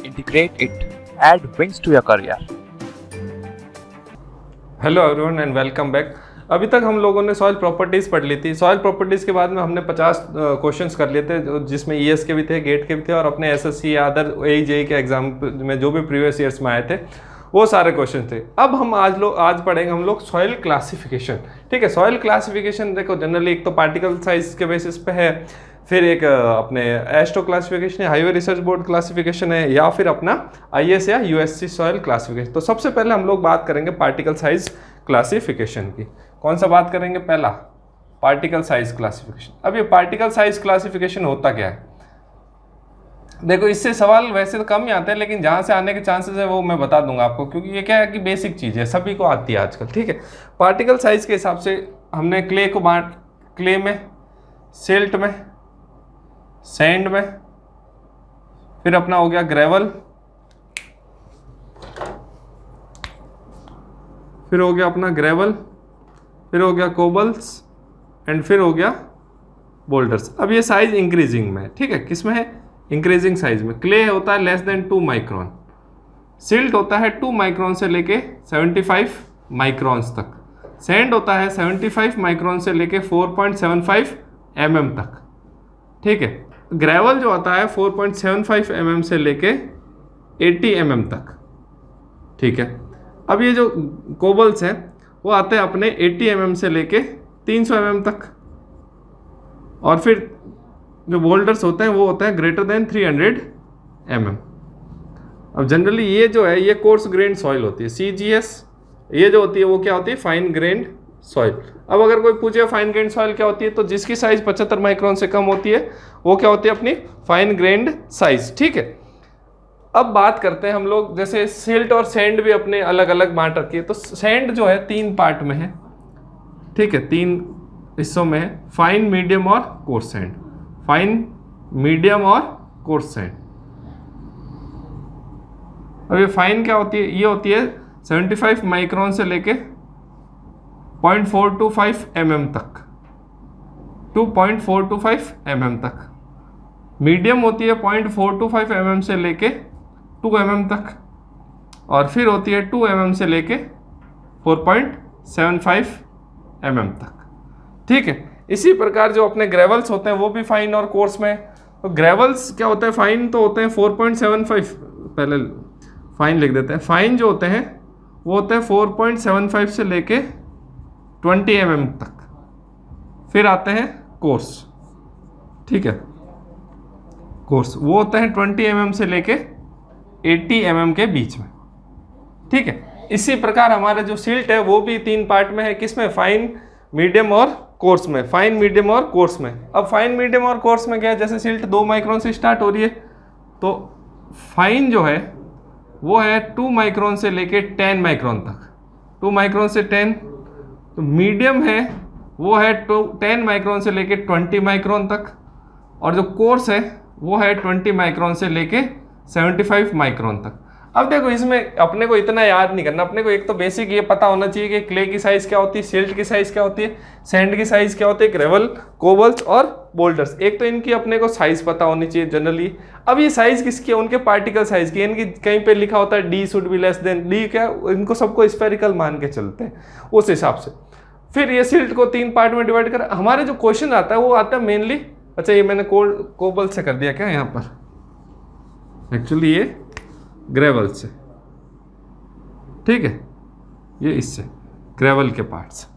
Integrate it. Add wings to your career. Hello everyone and welcome back. अभी तक हम लोगों ने सॉइल प्रॉपर्टीज़ पढ़ ली थी। सॉइल प्रॉपर्टीज़ के बाद में हमने 50 क्वेश्चंस कर लिए थे, जिसमें ईएस के भी थे, गेट के भी थे और अपने एसएससी या अदर एजेई के एग्जाम में जो भी प्रीवियस ईयर्स में आए थे वो सारे क्वेश्चन थे। अब हम आज पढ़ेंगे हम लोग सॉइल क्लासिफिकेशन। ठीक है, सॉइल क्लासिफिकेशन देखो जनरली एक तो पार्टिकल साइज के बेसिस पे है, फिर एक अपने एस्ट्रो क्लासिफिकेशन है, हाईवे रिसर्च बोर्ड क्लासिफिकेशन है, या फिर अपना आईएस या यूएससी सॉइल क्लासिफिकेशन। तो सबसे पहले हम लोग बात करेंगे पार्टिकल साइज क्लासिफिकेशन की। कौन सा बात करेंगे? पहला पार्टिकल साइज क्लासिफिकेशन। अब ये पार्टिकल साइज क्लासिफिकेशन होता क्या है? देखो इससे सवाल वैसे तो कम ही आते हैं, लेकिन जहाँ से आने के चांसेस है वो मैं बता दूंगा आपको, क्योंकि ये क्या है कि बेसिक चीज़ है, सभी को आती है आजकल। ठीक है, पार्टिकल साइज के हिसाब से हमने क्ले को बांट, क्ले में, सिल्ट में, सैंड में, फिर अपना हो गया ग्रेवल, फिर हो गया अपना ग्रेवल, फिर हो गया कोबल्स एंड फिर हो गया बोल्डर्स। अब ये साइज इंक्रीजिंग में है। ठीक है, किस में है? इंक्रीजिंग साइज में। क्ले होता है लेस देन 2 माइक्रोन, सिल्ट होता है 2 माइक्रोन से लेके 75 माइक्रोन्स तक, सैंड होता है 75 माइक्रोन से लेके 4.75 mm तक। ठीक है, ग्रेवल जो आता है 4.75 mm से लेके 80 mm तक। ठीक है, अब ये जो कोबल्स हैं वो आते हैं अपने 80 mm से लेके 300 mm तक, और फिर जो बोल्डर्स होते हैं वो होते हैं ग्रेटर देन 300 mm। अब जनरली ये जो है ये कोर्स ग्रेन सॉइल होती है, CGS। ये जो होती है वो क्या होती है? Fine grand soil. अब अगर कोई पूछे फाइन ग्रेन्ड सॉइल क्या होती है, तो जिसकी साइज 75 माइक्रोन से कम होती है वो क्या होती है? अपनी फाइन ग्रेन्ड साइज। ठीक है, अब बात करते हैं हम लोग, जैसे सिल्ट और सैंड भी अपने अलग अलग बांट रखी है। तो सैंड जो है 3 पार्ट में है। ठीक है, 3 हिस्सों में है, फाइन, मीडियम और कोर्स सैंड। फाइन, मीडियम और कोर्स सैंड। अब ये फाइन क्या होती है? ये होती है 75 माइक्रोन से लेके 0.425 mm तक, 2.425 mm तक। मीडियम होती है 0.425 mm से लेके 2 mm तक, और फिर होती है 2 mm से लेके 4.75 mm तक। ठीक है, इसी प्रकार जो अपने ग्रेवल्स होते हैं वो भी फाइन और कोर्स में। तो ग्रेवल्स क्या होता है? फाइन तो होते हैं 4.75, पहले फाइन लिख देते हैं। फाइन जो होते हैं वो होते हैं 4.75 से लेके 20 mm तक। फिर आते हैं कोर्स। ठीक है, कोर्स वो होते हैं 20 mm से लेके 80 mm के बीच में। ठीक है, इसी प्रकार हमारे जो सिल्ट है वो भी 3 पार्ट में है। किसमें? फाइन, मीडियम और कोर्स में। फाइन, मीडियम और कोर्स में। अब फाइन, मीडियम और कोर्स में क्या है? जैसे सिल्ट 2 माइक्रोन से स्टार्ट हो रही है, तो फाइन जो है वो है 2 माइक्रोन से लेके 10 माइक्रोन तक, 2 माइक्रोन से 10। तो मीडियम है वो है 10 माइक्रोन से लेके 20 माइक्रोन तक, और जो कोर्स है वो है 20 माइक्रोन से लेके 75 माइक्रोन तक। अब देखो इसमें अपने को इतना याद नहीं करना, अपने को एक तो बेसिक ये पता होना चाहिए कि क्ले की साइज क्या होती है, सिल्ट की साइज क्या होती है, सैंड की साइज क्या होती है, ग्रेवल, कोबल्स और बोल्डर्स। एक तो इनकी अपने को साइज पता होनी चाहिए जनरली। अब ये साइज किसकी है? उनके पार्टिकल साइज की। इनकी कहीं पे लिखा होता है D should be less than D, क्या इनको सबको स्फेरिकल मान के चलते हैं उस हिसाब से। फिर ये सिल्ट को 3 पार्ट में डिवाइड कर, हमारे जो क्वेश्चन आता है वो आता है मेनली, अच्छा ये मैंने कोबल से कर दिया क्या यहाँ पर? एक्चुअली ये ग्रेवल से। ठीक है, ये इससे ग्रेवल के पार्ट्स।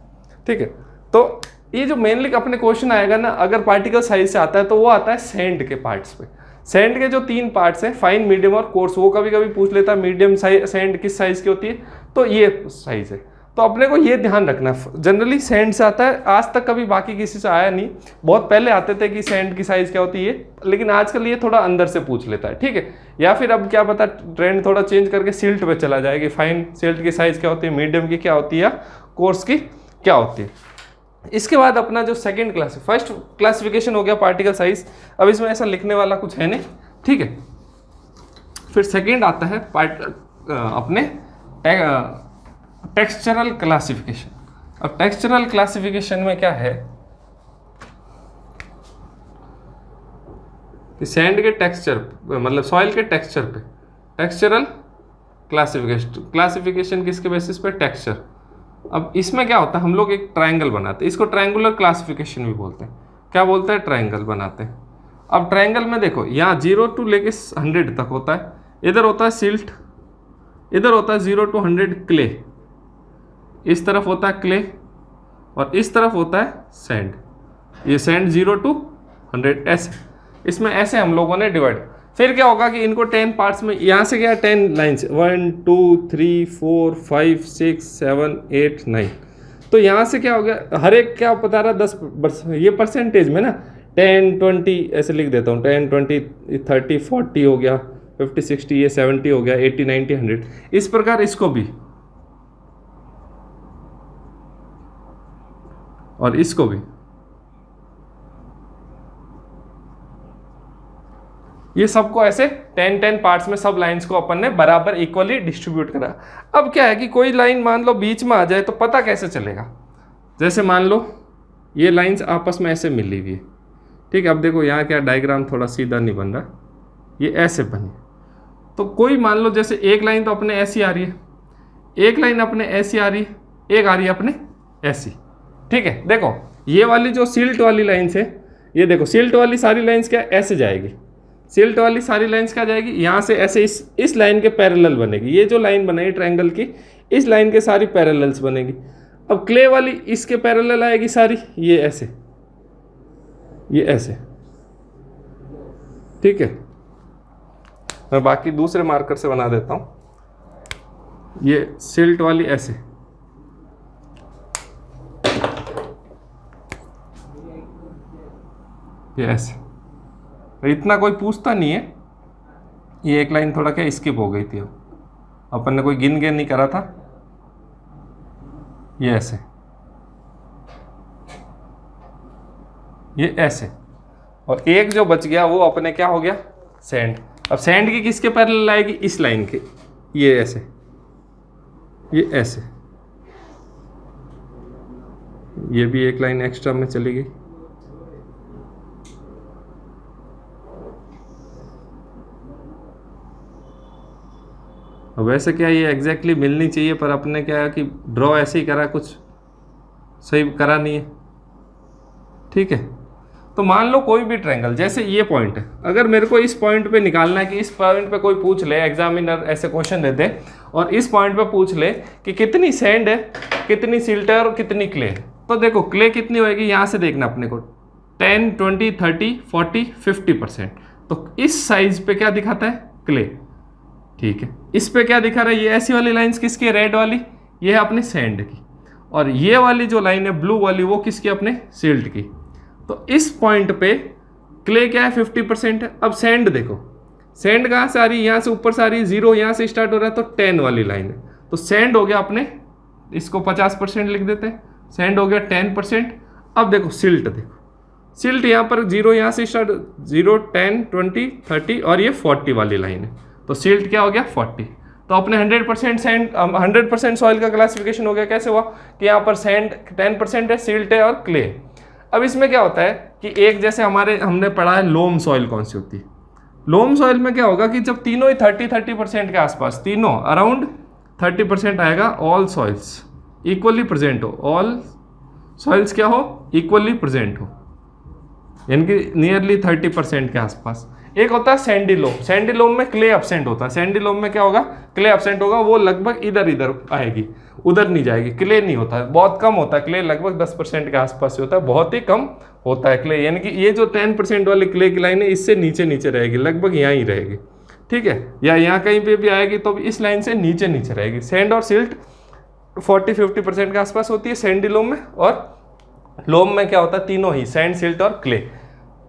ठीक है, तो ये जो मेनली अपने क्वेश्चन आएगा ना, अगर पार्टिकल साइज से आता है तो वो आता है सैंड के पार्ट्स पे। सैंड के जो 3 पार्ट्स हैं, फाइन, मीडियम और कोर्स, वो कभी कभी पूछ लेता है मीडियम सैंड किस साइज की होती है, तो ये साइज है। तो अपने को ये ध्यान रखना, जनरली सैंड से आता है, आज तक कभी बाकी किसी से आया नहीं। बहुत पहले आते थे कि सैंड की साइज क्या होती है, लेकिन आजकल ये थोड़ा अंदर से पूछ लेता है। ठीक है, या फिर अब क्या पता ट्रेंड थोड़ा चेंज करके सिल्ट पे चला जाएगी, फाइन सिल्ट की साइज क्या होती है, मीडियम की क्या होती है, या कोर्स की क्या होती है। इसके बाद अपना जो सेकेंड क्लास, फर्स्ट क्लासिफिकेशन हो गया पार्टिकल साइज। अब इसमें ऐसा लिखने वाला कुछ है नहीं। ठीक है, फिर सेकेंड आता है अपने टेक्सचरल क्लासिफिकेशन। अब टेक्सचरल क्लासिफिकेशन में क्या है? कि सैंड के टेक्सचर मतलब सॉइल के टेक्सचर पे, टेक्सचरल क्लासिफिकेशन किसके बेसिस पे, टेक्सचर। अब इसमें क्या होता है, हम लोग एक ट्रायंगल बनाते हैं, इसको ट्रायंगुलर क्लासिफिकेशन भी बोलते हैं। क्या बोलते हैं, ट्रायंगल बनाते हैं। अब ट्रायंगल में देखो यहाँ 0 to लेके 100 तक होता है, इधर होता है सिल्ट, इधर होता है 0 to 100 क्ले, इस तरफ होता है क्ले और इस तरफ होता है सैंड। ये सैंड 0 to 100 ऐसे, इसमें ऐसे हम लोगों ने डिवाइड। फिर क्या होगा कि इनको 10 पार्ट्स में, यहाँ से क्या 10 लाइन्स, 1 2 3 4 5 6 7 8 9, तो यहाँ से क्या हो गया, हर एक क्या बता रहा है 10, ये परसेंटेज में ना 10 20 ऐसे लिख देता हूँ, 10 20 30 40 हो गया, 50 60, ये 70 हो गया, 80 90 100, इस प्रकार इसको भी और इसको भी, ये सबको ऐसे 10 पार्ट्स में सब लाइंस को अपन ने बराबर इक्वली डिस्ट्रीब्यूट करा। अब क्या है कि कोई लाइन मान लो बीच में आ जाए तो पता कैसे चलेगा, जैसे मान लो ये लाइंस आपस में ऐसे मिली हुई है, ठीक है। अब देखो यहाँ क्या डायग्राम थोड़ा सीधा नहीं बन रहा, ये ऐसे बनी, तो कोई मान लो जैसे एक लाइन तो अपने ऐसी आ रही है, एक लाइन अपने ऐसी आ रही है, एक आ रही है अपने ऐसी, ठीक है। देखो ये वाली जो सिल्ट वाली लाइन्स है, ये देखो सिल्ट वाली सारी लाइन्स क्या ऐसे जाएगी, सिल्ट वाली सारी लाइन्स क्या जाएगी, यहाँ से ऐसे इस लाइन के पैरेलल बनेगी, ये जो लाइन बनेगी ट्रायंगल की, इस लाइन के सारी पैरेलल्स बनेगी। अब क्ले वाली इसके पैरेलल आएगी सारी, ये ऐसे, ये ऐसे, ठीक है। मैं बाकी दूसरे मार्कर से बना देता हूँ। ये सिल्ट वाली ऐसे, ये ऐसे, इतना कोई पूछता नहीं है। ये एक लाइन थोड़ा क्या स्किप हो गई थी, अपन ने कोई गिन के नहीं करा था, ये ऐसे, ये ऐसे, और एक जो बच गया वो अपने क्या हो गया, सैंड। अब सैंड की किसके पैरेलल आएगी, इस लाइन के, ये ऐसे, ये ऐसे, ये भी एक लाइन एक्स्ट्रा में चली गई। वैसे क्या ये एग्जैक्टली मिलनी चाहिए, पर अपने क्या है कि ड्रॉ ऐसे ही करा, कुछ सही करा नहीं है, ठीक है। तो मान लो कोई भी ट्रायंगल, जैसे ये पॉइंट है, अगर मेरे को इस पॉइंट पे निकालना है कि इस पॉइंट पे कोई पूछ ले, एग्जामिनर ऐसे क्वेश्चन दे दे और इस पॉइंट पे पूछ ले कि कितनी सैंड है, कितनी सिल्ट है और कितनी क्ले है, तो देखो क्ले कितनी होगी, यहाँ से देखना अपने को 10 20 30 40 50%, तो इस साइज पे क्या दिखाता है, क्ले, ठीक है। इस पे क्या दिखा रहा है, ये ऐसी वाली लाइंस किसकी है, रेड वाली, ये है अपनी सैंड की, और ये वाली जो लाइन है ब्लू वाली वो किसकी, अपने सिल्ट की। तो इस पॉइंट पे क्ले क्या है, 50% है। अब सैंड देखो, सैंड कहाँ से आ रही है, यहाँ से ऊपर से आ रही है, 0 यहाँ से स्टार्ट हो रहा है, तो 10 वाली लाइन है, तो सैंड हो गया अपने, इसको 50% लिख देते हैं, सैंड हो गया 10%। अब देखो सिल्ट, देखो सिल्ट यहाँ पर 0 यहाँ से स्टार्ट, 0 10 20 30 और ये 40 वाली लाइन है, तो सिल्ट क्या हो गया 40। तो अपने 100% सैंड 100% सॉइल का क्लासिफिकेशन हो गया। कैसे हुआ कि यहाँ पर सैंड 10% है, सिल्ट है और क्ले। अब इसमें क्या होता है कि एक जैसे हमने पढ़ा है लोम सॉइल कौन सी होती है, लोम सॉइल में क्या होगा कि जब तीनों ही 30% के आसपास, तीनों अराउंड 30% आएगा, ऑल सॉइल्स इक्वली प्रेजेंट हो, ऑल सॉइल्स क्या हो, इक्वली प्रेजेंट हो, यानी कि नियरली 30% के आसपास। एक होता है सैंडी लोम, सैंडी लोम में क्ले एब्सेंट होता है, सैंडी लोम में क्या होगा, क्ले एब्सेंट होगा, वो लगभग इधर इधर आएगी, उधर नहीं जाएगी, क्ले नहीं होता है, बहुत कम होता है क्ले, लगभग 10% के आसपास ही होता है, बहुत ही कम होता है क्ले, यानी कि ये जो 10% वाली क्ले की लाइन है इससे नीचे नीचे रहेगी, लगभग यहाँ ही रहेगी, ठीक है, या यहाँ कहीं पे भी आएगी तो इस लाइन से नीचे नीचे रहेगी। सैंड और सिल्ट 40-50% के आसपास होती है सैंडी लोम में, और लोम में क्या होता है, तीनों ही सैंड सिल्ट और क्ले,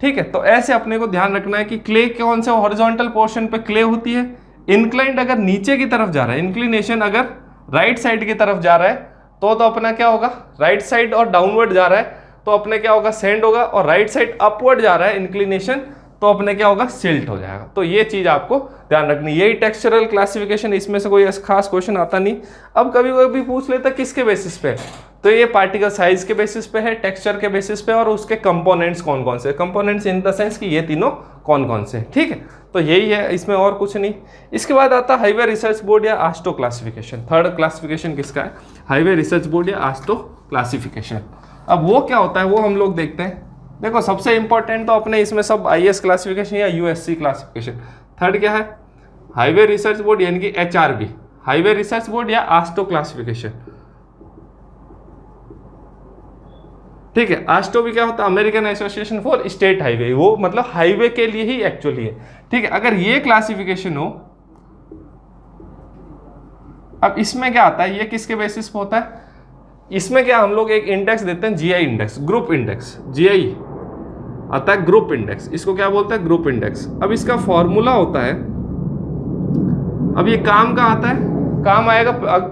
ठीक है। तो ऐसे अपने को ध्यान रखना है कि क्ले कौन से हॉरिजॉन्टल पोर्शन पे क्ले होती है, इंक्लाइंड अगर नीचे की तरफ जा रहा है, इंक्लिनेशन अगर राइट साइड की तरफ जा रहा है तो अपना क्या होगा, राइट साइड और डाउनवर्ड जा रहा है तो अपने क्या होगा, सैंड होगा, और राइट साइड अपवर्ड जा रहा है इंक्लिनेशन तो अपने क्या होगा, सिल्ट हो जाएगा। तो ये चीज़ आपको ध्यान रखनी, यही टेक्सचरल क्लासिफिकेशन, इसमें से कोई खास क्वेश्चन आता नहीं। अब कभी कभी पूछ लेता किसके बेसिस पे, तो ये पार्टिकल साइज के बेसिस पे है, टेक्सचर के बेसिस पे, और उसके कंपोनेंट्स कौन कौन से, कंपोनेंट्स इन द सेंस कि ये तीनों कौन कौन से, ठीक है। तो यही है, इसमें और कुछ नहीं। इसके बाद आता है हाईवे रिसर्च बोर्ड या आस्टो क्लासिफिकेशन। थर्ड क्लासिफिकेशन किसका है, हाईवे रिसर्च बोर्ड या आस्टो क्लासिफिकेशन। अब वो क्या होता है वो हम लोग देखते हैं। देखो सबसे इंपॉर्टेंट तो अपने इसमें सब आईएस क्लासिफिकेशन या यूएससी क्लासिफिकेशन। थर्ड क्या है, हाईवे रिसर्च बोर्ड यानी कि एचआरबी, हाईवे रिसर्च बोर्ड या आस्टो क्लासिफिकेशन, ठीक है। आस्टो भी क्या होता है, American association for state highway, वो मतलब हाईवे के लिए ही एक्चुअली है, ठीक है। अगर ये क्लासिफिकेशन हो, अब इसमें क्या आता है, ये किसके बेसिस पे होता है, इसमें क्या हम लोग एक इंडेक्स देते हैं, GI index, group index, GI आता है ग्रुप इंडेक्स, इसको क्या बोलते हैं, ग्रुप इंडेक्स। अब इसका फॉर्मूला होता है, अब ये काम का आता है, काम आएगा,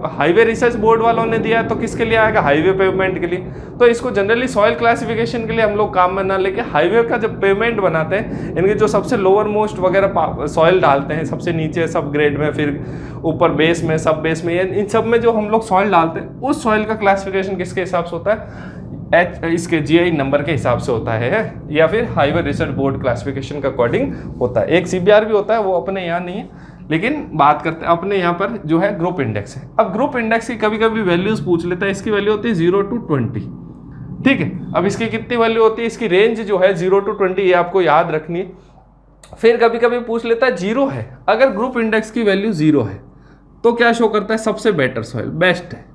हाईवे रिसर्च बोर्ड वालों ने दिया है तो किसके लिए आएगा, हाईवे पेमेंट के लिए। तो इसको जनरली सॉइल क्लासिफिकेशन के लिए हम लोग काम में ना लेके हाईवे का जब पेमेंट बनाते हैं, इनके जो सबसे लोअर मोस्ट वगैरह सॉइल डालते हैं, सबसे नीचे सब ग्रेड में, फिर ऊपर बेस में, सब बेस में, इन सब में जो हम लोग सॉइल डालते हैं, उस सॉइल का क्लासिफिकेशन किसके हिसाब से होता है, इसके जीआई नंबर के हिसाब से होता है, या फिर हाईवे रिसर्च बोर्ड क्लासिफिकेशन के अकॉर्डिंग होता है। एक सीबीआर भी होता है, वो अपने यहाँ नहीं है, लेकिन बात करते हैं अपने यहाँ पर जो है ग्रुप इंडेक्स है। अब ग्रुप इंडेक्स की कभी कभी वैल्यूज पूछ लेता है, इसकी वैल्यू होती है 0 to 20, ठीक है। अब इसकी कितनी वैल्यू होती है, इसकी रेंज जो है 0 to 20, ये आपको याद रखनी है। फिर कभी कभी पूछ लेता है 0 है, अगर ग्रुप इंडेक्स की वैल्यू 0 है तो क्या शो करता है, सबसे बेटर सॉइल, बेस्ट है,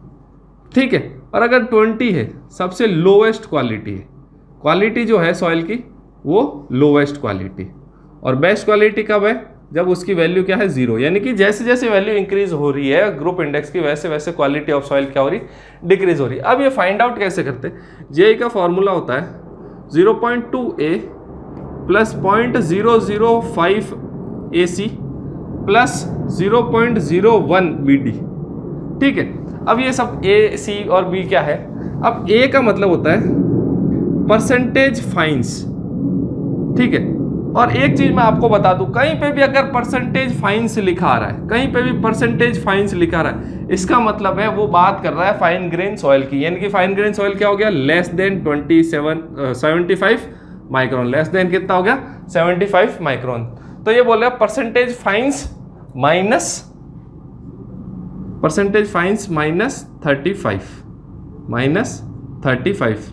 ठीक है। और अगर 20 है, सबसे लोवेस्ट क्वालिटी है, क्वालिटी जो है सॉइल की वो लोवेस्ट क्वालिटी। और बेस्ट क्वालिटी कब है, जब उसकी वैल्यू क्या है, 0, यानी कि जैसे जैसे वैल्यू इंक्रीज हो रही है ग्रुप इंडेक्स की, वैसे वैसे क्वालिटी ऑफ सॉइल क्या हो रही, डिक्रीज हो रही है। अब ये फाइंड आउट कैसे करते हैं, जेई का फॉर्मूला होता है 0.2a plus 0.005 AC plus 0.01 BD, ठीक है। अब ये सब A, C और B क्या है, अब A का मतलब होता है परसेंटेज फाइन्स, ठीक है। और एक चीज मैं आपको बता दूं, कहीं पे भी अगर परसेंटेज फाइन्स लिखा आ रहा है, कहीं पे भी परसेंटेज फाइन्स लिखा आ रहा है, इसका मतलब है वो बात कर रहा है फाइन ग्रेन सॉइल की, यानी कि फाइन ग्रेन सॉइल क्या हो गया, less than 75 micron, less than कितना हो गया, 75 माइक्रोन। तो ये बोल रहा है परसेंटेज फाइन्स माइनस 35,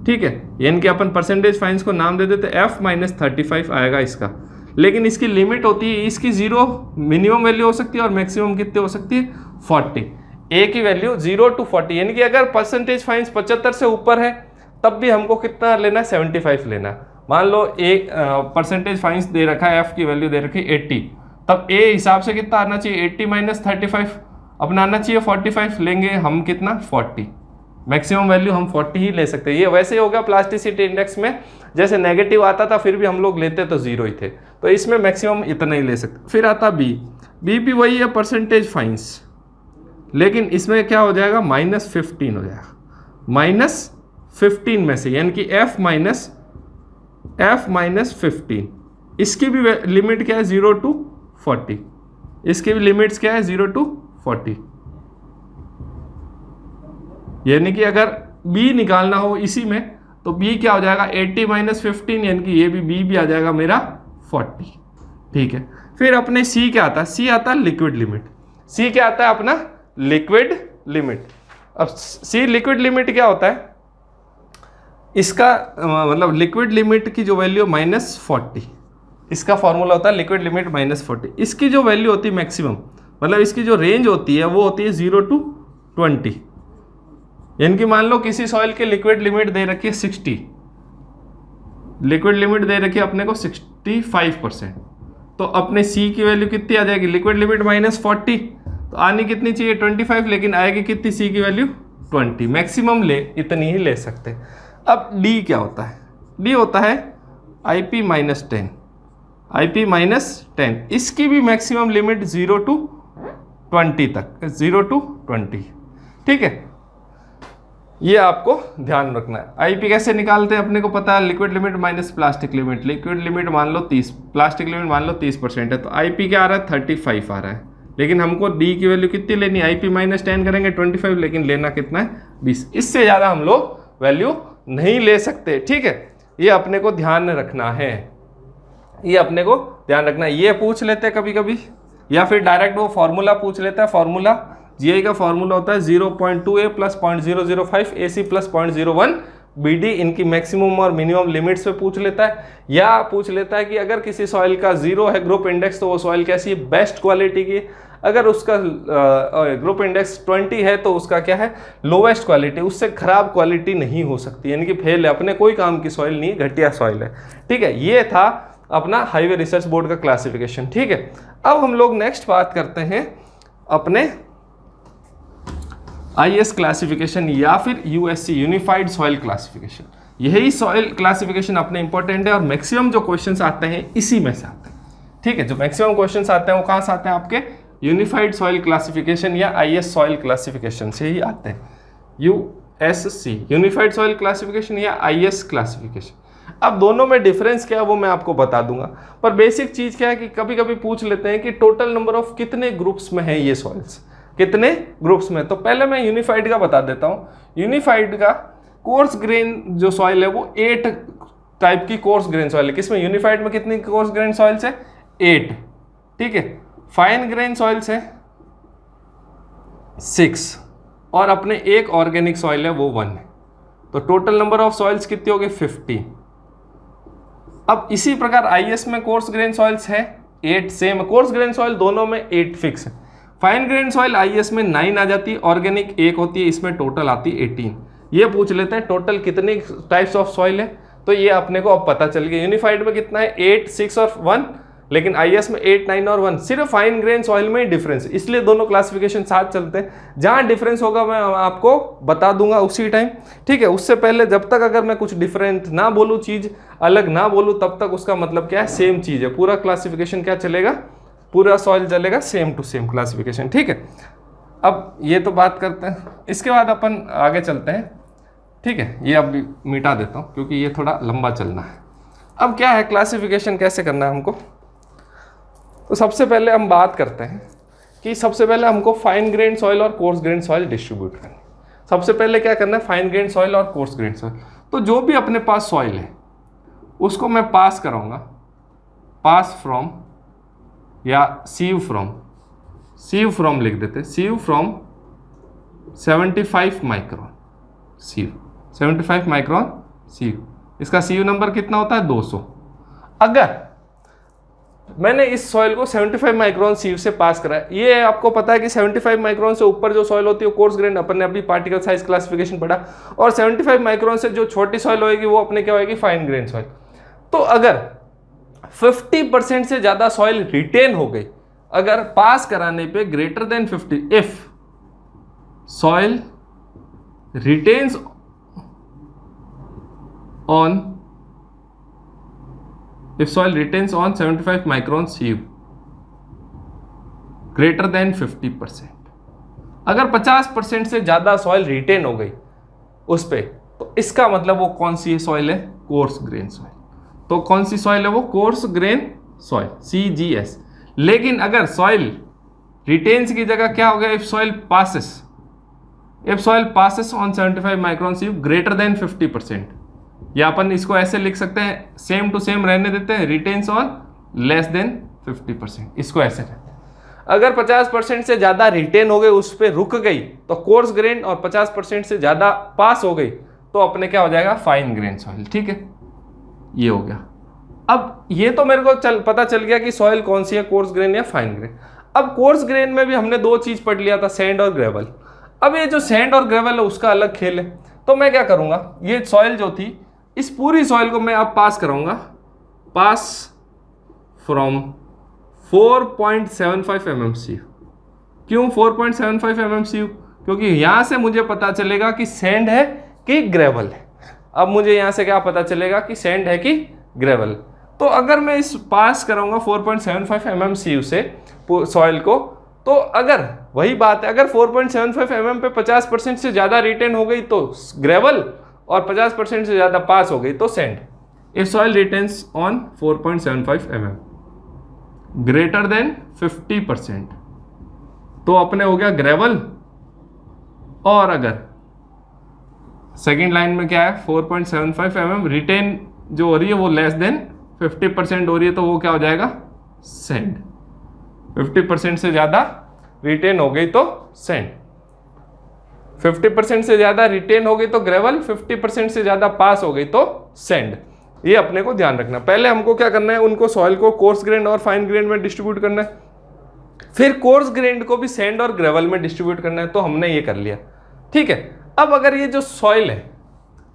ठीक है। यानी कि अपन परसेंटेज फाइन्स को नाम दे देते F-35 आएगा इसका, लेकिन इसकी लिमिट होती है, इसकी 0 मिनिमम वैल्यू हो सकती है और मैक्सिमम कितनी हो सकती है, 40। ए की वैल्यू 0 to 40, यानी कि अगर परसेंटेज फाइन्स 75 से ऊपर है तब भी हमको कितना लेना है, 75 लेना है। मान लो एक परसेंटेज फाइन्स दे रखा है, F की वैल्यू दे रखी है 80, तब ए हिसाब से कितना आना चाहिए, 80 माइनस 35, अपना आना चाहिए 45, लेंगे हम कितना, 40। मैक्सिमम वैल्यू हम 40 ही ले सकते हैं। ये वैसे ही होगा प्लास्टिसिटी इंडेक्स में, जैसे नेगेटिव आता था फिर भी हम लोग लेते तो 0 ही थे, तो इसमें मैक्सिमम इतना ही ले सकते। फिर आता बी भी वही है परसेंटेज फाइन्स, लेकिन इसमें क्या हो जाएगा, -15 हो जाएगा, -15 में से, यानी कि F माइनस 15। इसकी भी लिमिट क्या है, 0 to 40, इसकी भी लिमिट्स क्या है, 0 to 40। यानी कि अगर B निकालना हो इसी में तो B क्या हो जाएगा, 80 माइनस 15, यानी कि ये भी B भी आ जाएगा मेरा 40, ठीक है। फिर अपने C क्या आता है, C आता है लिक्विड लिमिट। C क्या आता है अपना, लिक्विड लिमिट। अब C लिक्विड लिमिट क्या होता है, इसका मतलब लिक्विड लिमिट की जो वैल्यू -40, इसका फॉर्मूला होता है लिक्विड लिमिट -40। इसकी जो वैल्यू होती है मैक्सिमम, मतलब इसकी जो रेंज होती है वो होती है 0 to 20। यानी कि मान लो किसी सॉइल की लिक्विड लिमिट दे रखी है 60, लिक्विड लिमिट दे रखी है अपने को 65%, तो अपने C की वैल्यू कितनी आ जाएगी, लिक्विड लिमिट -40, तो आनी कितनी चाहिए 25, लेकिन आएगी कितनी C की वैल्यू 20, मैक्सिमम ले इतनी ही ले सकते। अब D क्या होता है, D होता है IP -10, इसकी भी मैक्सिमम लिमिट 0 to 20 तक, 0 to 20, ठीक है। ये आपको ध्यान रखना है। आईपी कैसे निकालते हैं अपने को पता है, liquid limit minus plastic limit. Liquid limit मान लो 30, प्लास्टिक लिमिट मान लो 30% है, तो आईपी क्या आ रहा है 35 आ रहा है, लेकिन हमको डी की वैल्यू कितनी लेनी है, आईपी माइनस 10 करेंगे 25, लेकिन लेना कितना है 20। इससे ज़्यादा हम लोग वैल्यू नहीं ले सकते, ठीक है। ये अपने को ध्यान रखना है, ये अपने को ध्यान रखना है। ये पूछ लेते हैं कभी कभी, या फिर डायरेक्ट वो फॉर्मूला पूछ लेता है। फॉर्मूला जीआई का फॉर्मूला होता है 0.2a plus 0.005 AC plus 0.01 BD, इनकी मैक्सिमम और मिनिमम लिमिट्स पे पूछ लेता है। या पूछ लेता है कि अगर किसी सॉइल का 0 है ग्रुप इंडेक्स तो वो सॉइल कैसी है, बेस्ट क्वालिटी की। अगर उसका ग्रुप इंडेक्स 20 है तो उसका क्या है, लोवेस्ट क्वालिटी, उससे खराब क्वालिटी नहीं हो सकती, यानी कि फेल है, अपने कोई काम की सॉइल नहीं, घटिया सॉइल है, ठीक है। ये था अपना हाईवे रिसर्च बोर्ड का क्लासिफिकेशन, ठीक है। अब हम लोग नेक्स्ट बात करते हैं अपने आईएस क्लासिफिकेशन या फिर यूएससी यूनिफाइड सॉइल क्लासिफिकेशन। यही सॉइल क्लासिफिकेशन अपने इंपॉर्टेंट है और मैक्सिमम जो क्वेश्चंस आते हैं इसी में से आते हैं, ठीक है। जो मैक्सिमम क्वेश्चंस आते हैं वो कहाँ से आते हैं, आपके यूनिफाइड सॉइल क्लासिफिकेशन या आईएस सॉइल क्लासिफिकेशन से ही आते हैं। यूएससी यूनिफाइड सॉइल क्लासिफिकेशन या आईएस क्लासिफिकेशन। अब दोनों में डिफरेंस क्या है वो मैं आपको बता दूंगा, पर बेसिक चीज क्या है कि कभी कभी पूछ लेते हैं कि टोटल नंबर ऑफ कितने ग्रुप्स में है ये सॉइल्स, कितने ग्रुप्स में। तो पहले मैं यूनिफाइड का बता देता हूँ। यूनिफाइड का कोर्स ग्रेन जो सॉइल है वो 8 टाइप की कोर्स ग्रेन सॉइल है। किसमें, यूनिफाइड में कितनी कोर्स ग्रेन सॉइल्स है, 8, ठीक है। फाइन ग्रेन सॉइल्स है 6 और अपने एक ऑर्गेनिक सॉइल है वो 1 है। तो टोटल नंबर ऑफ सॉइल्स कितनी हो गई, 50। अब इसी प्रकार आईएस में कोर्स ग्रेन सॉइल्स है 8, सेम कोर्स ग्रेन सॉइल दोनों में 8 फिक्स है। फाइन ग्रेन सॉइल आईएस में 9 आ जाती है, ऑर्गेनिक 1 होती है, इसमें टोटल आती है 18। ये पूछ लेते हैं टोटल कितने टाइप्स ऑफ सॉइल है, तो ये अपने को अब पता चल गया। यूनिफाइड में कितना है, 8, 6 और 1, लेकिन आईएस में 8, 9 और 1। सिर्फ फाइन ग्रेन सॉइल में ही डिफरेंस, इसलिए दोनों क्लासिफिकेशन साथ चलते हैं। जहां डिफरेंस होगा मैं आपको बता दूंगा उसी टाइम, ठीक है। उससे पहले जब तक अगर मैं कुछ डिफरेंट ना बोलूं, चीज अलग ना बोलूं, तब तक उसका मतलब क्या है, सेम चीज है। पूरा क्लासिफिकेशन क्या चलेगा, पूरा सॉइल चलेगा सेम टू सेम क्लासिफिकेशन, ठीक है। अब ये तो बात करते हैं, इसके बाद अपन आगे चलते हैं, ठीक है। ये अब मिटा देता हूँ क्योंकि ये थोड़ा लंबा चलना है। अब क्या है, क्लासिफिकेशन कैसे करना है हमको। तो सबसे पहले हम बात करते हैं कि सबसे पहले हमको फाइन ग्रेन सॉइल और कोर्स ग्रेन सॉइल डिस्ट्रीब्यूट करनी। सबसे पहले क्या करना है, फाइन ग्रेन सॉइल और कोर्स ग्रेन सॉइल। तो जो भी अपने पास सॉइल है उसको मैं पास कराऊंगा, पास फ्रॉम या सीव फ्रॉम लिख देते, सीव फ्रॉम 75 माइक्रोन, सीव 75 माइक्रोन सीव। इसका सीव नंबर कितना होता है, 200। अगर मैंने इस सॉइल को 75 माइक्रोन सीव से पास करा है, ये आपको पता है कि 75 माइक्रोन से ऊपर जो सॉइल होती है वो कोर्स ग्रेन, अपन ने अभी पार्टिकल साइज क्लासिफिकेशन पढ़ा, और 75 माइक्रोन से जो छोटी सॉइल होगी वो अपने क्या होगी, फाइन ग्रेन सॉइल। तो अगर 50% से ज्यादा सॉइल रिटेन हो गई, अगर पास कराने पे greater than 50, if soil retains on 75 micron sieve greater than 50%, अगर 50% से ज्यादा सॉइल रिटेन हो गई उस पे, तो इसका मतलब वो कौन सी सॉइल है, कोर्स ग्रेन सॉइल। तो कौन सी सॉइल है वो, कोर्स ग्रेन सॉइल, CGS। लेकिन अगर सॉइल रिटेन्स की जगह क्या हो गया, if soil passes on 75 micron सीव greater than 50%, या अपन इसको ऐसे लिख सकते हैं, सेम टू सेम रहने देते हैं, रिटेन्स ऑन लेस देन 50%, इसको ऐसे कहते हैं। अगर 50% से ज्यादा रिटेन हो गई, उस पर रुक गई, तो कोर्स ग्रेन, और 50% से ज्यादा पास हो गई तो अपने क्या हो जाएगा, फाइन ग्रेन सॉइल, ठीक है। ये हो गया। अब ये तो मेरे को पता चल गया कि सॉइल कौन सी है, कोर्स ग्रेन या फाइन ग्रेन। अब कोर्स ग्रेन में भी हमने 2 चीज पढ़ लिया था, सैंड और ग्रेवल। अब ये जो सैंड और ग्रेवल है उसका अलग खेल है। तो मैं क्या करूंगा, ये सॉइल जो थी, इस पूरी सॉइल को मैं अब पास कराऊंगा, पास फ्रॉम 4.75 mm सीव। क्यों 4.75 mm सीव, क्योंकि यहां से मुझे पता चलेगा कि सैंड है कि ग्रेवल है। अब मुझे यहां से क्या पता चलेगा कि सैंड है कि ग्रेवल। तो अगर मैं इस पास कराऊंगा 4.75 mm सीव से सॉइल को, तो अगर वही बात है, अगर 4.75 mm पे 50% से ज़्यादा रिटेन हो गई तो ग्रेवल और 50% से ज़्यादा पास हो गई तो sand. If soil retains on 4.75 mm greater than 50% तो अपने हो गया ग्रेवल, और अगर सेकेंड लाइन में क्या है 4.75 mm रिटेन जो हो रही है वो लेस देन 50% हो रही है तो वो क्या हो जाएगा सैंड। 50% से ज़्यादा रिटेन हो गई तो सैंड, 50% से ज़्यादा रिटेन हो गई तो ग्रेवल, 50% से ज़्यादा पास हो गई तो सैंड। ये अपने को ध्यान रखना। पहले हमको क्या करना है, उनको सॉइल को कोर्स ग्रेन और फाइन ग्रेन में डिस्ट्रीब्यूट करना है, फिर कोर्स ग्रेन को भी सैंड और ग्रेवल में डिस्ट्रीब्यूट करना है। तो हमने ये कर लिया, ठीक है। अब अगर ये जो सॉइल है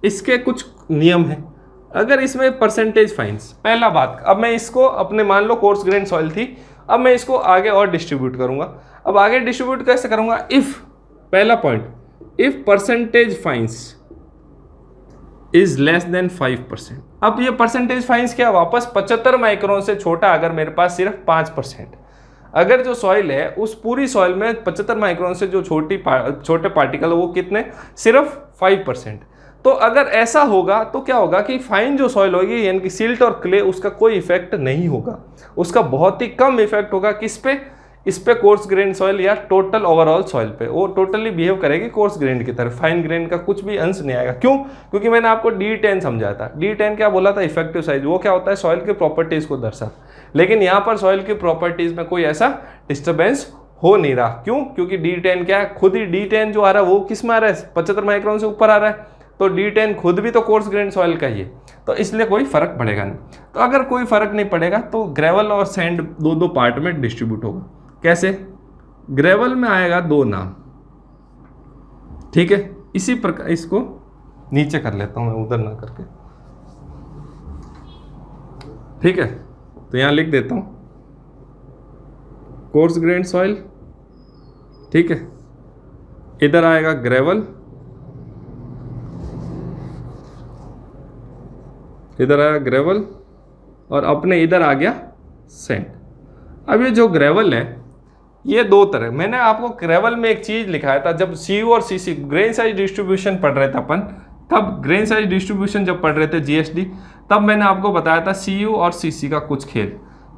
इसके कुछ नियम है, अगर इसमें परसेंटेज फाइन्स, पहला बात, अब मैं इसको अपने मान लो कोर्स ग्रेन सॉइल थी, अब मैं इसको आगे और डिस्ट्रीब्यूट करूंगा। अब आगे डिस्ट्रीब्यूट कैसे करूंगा, इफ, पहला point, if percentage fines is less than 5%। अब ये परसेंटेज फाइन्स क्या, वापस 75 माइक्रोन से छोटा अगर मेरे पास सिर्फ 5%, अगर जो सॉइल है उस पूरी सॉइल में 75 माइक्रोन से जो छोटे पार्टिकल है वो कितने, सिर्फ 5%। तो अगर ऐसा होगा तो क्या होगा कि फाइन जो सॉइल होगी यानी कि सिल्ट और क्ले, उसका कोई इफेक्ट नहीं होगा, उसका बहुत ही कम इफेक्ट होगा। किस पे, इस पे कोर्स ग्रेन सॉइल या टोटल ओवरऑल सॉइल पे, वो टोटली बिहेव करेगी कोर्स ग्रेन की तरह, फाइन ग्रेन का कुछ भी अंश नहीं आएगा। क्यों, क्योंकि मैंने आपको D10 समझाया था। D10 क्या बोला था, इफेक्टिव साइज, वो क्या होता है सॉइल की प्रॉपर्टीज को दर्शाता, लेकिन यहाँ पर सॉइल की प्रॉपर्टीज में कोई ऐसा डिस्टर्बेंस हो नहीं रहा। क्यों, क्योंकि D10 क्या है, खुद ही D10 जो आ रहा है वो किस में आ रहा है, 75 माइक्रोन से ऊपर आ रहा है, तो D10 खुद भी तो कोर्स ग्रेन सॉइल का ही है, तो इसलिए कोई फर्क पड़ेगा नहीं। तो अगर कोई फर्क नहीं पड़ेगा तो ग्रेवल और सैंड दो पार्ट में डिस्ट्रीब्यूट होगा। कैसे, ग्रेवल में आएगा 2 नाम, ठीक है। इसी प्रकार इसको नीचे कर लेता हूं मैं, उधर ना करके, ठीक है। तो यहां लिख देता हूं कोर्स ग्रेन सॉइल, ठीक है। इधर आएगा ग्रेवल, इधर आया ग्रेवल, और अपने इधर आ गया सैंड। अब ये जो ग्रेवल है ये 2 तरह, मैंने आपको ग्रेवल में एक चीज लिखाया था जब CU और CC ग्रेन साइज डिस्ट्रीब्यूशन पढ़ रहे थे अपन, तब ग्रेन साइज डिस्ट्रीब्यूशन जब पढ़ रहे थे GSD, तब मैंने आपको बताया था CU और CC का कुछ खेल।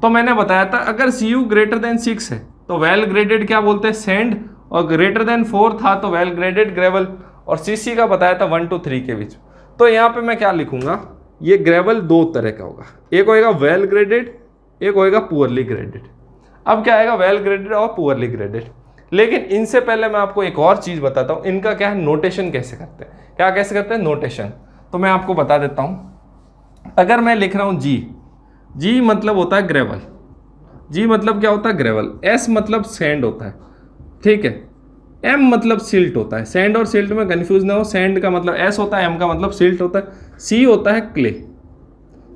तो मैंने बताया था अगर CU ग्रेटर देन 6 है तो वेल ग्रेडेड क्या बोलते हैं सैंड, और ग्रेटर देन 4 था तो वेल ग्रेडेड ग्रेवल, और CC का बताया था 1 to 3 के बीच। तो यहाँ पे मैं क्या लिखूंगा, ये ग्रेवल 2 तरह का होगा, एक होएगा वेल ग्रेडेड, एक होएगा पुअरली ग्रेडेड। अब क्या आएगा, वेल ग्रेडेड और पुअरली ग्रेडेड। लेकिन इनसे पहले मैं आपको एक और चीज बताता हूं, इनका क्या है, नोटेशन कैसे करते हैं, क्या कैसे करते हैं नोटेशन, तो मैं आपको बता देता हूं। अगर मैं लिख रहा हूं जी मतलब होता है ग्रेवल, जी मतलब क्या होता है ग्रेवल, S मतलब सैंड होता है, ठीक है, M मतलब सिल्ट होता है। सैंड और सिल्ट में कंफ्यूज ना हो, सैंड का मतलब S होता है, M का मतलब सिल्ट होता है। C होता है क्ले,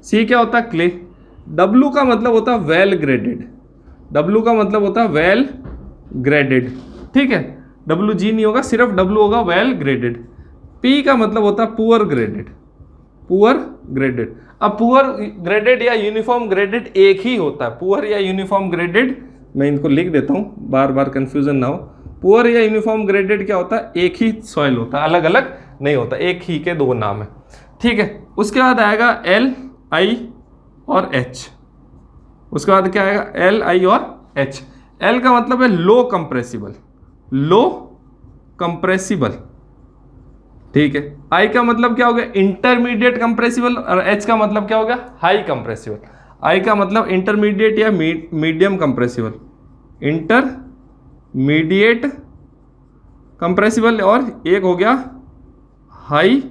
C क्या होता है क्ले। W का मतलब होता है वेल ग्रेडेड, W का मतलब होता है वेल ग्रेडेड, ठीक है। WG नहीं होगा, सिर्फ W होगा वेल ग्रेडेड। P का मतलब होता है पुअर ग्रेडेड, पुअर ग्रेडेड। अब पुअर ग्रेडेड या यूनिफॉर्म ग्रेडेड एक ही होता है, पुअर या यूनिफॉर्म ग्रेडेड, मैं इनको लिख देता हूँ बार बार कंफ्यूजन ना हो। पुअर या यूनिफॉर्म ग्रेडेड क्या होता है, एक ही सॉइल होता है, अलग अलग नहीं होता, एक ही के 2 नाम है, ठीक है। उसके बाद आएगा L, I और H, उसके बाद क्या आएगा L, I और H। L का मतलब है लो कंप्रेसिबल, लो कंप्रेसिबल, ठीक है। I का मतलब क्या हो गया, इंटरमीडिएट कंप्रेसिबल, और H का मतलब क्या हो गया, हाई कंप्रेसिबल। I का मतलब इंटरमीडिएट या मीडियम कंप्रेसिबल, इंटरमीडिएट कंप्रेसिबल, और एक हो गया हाई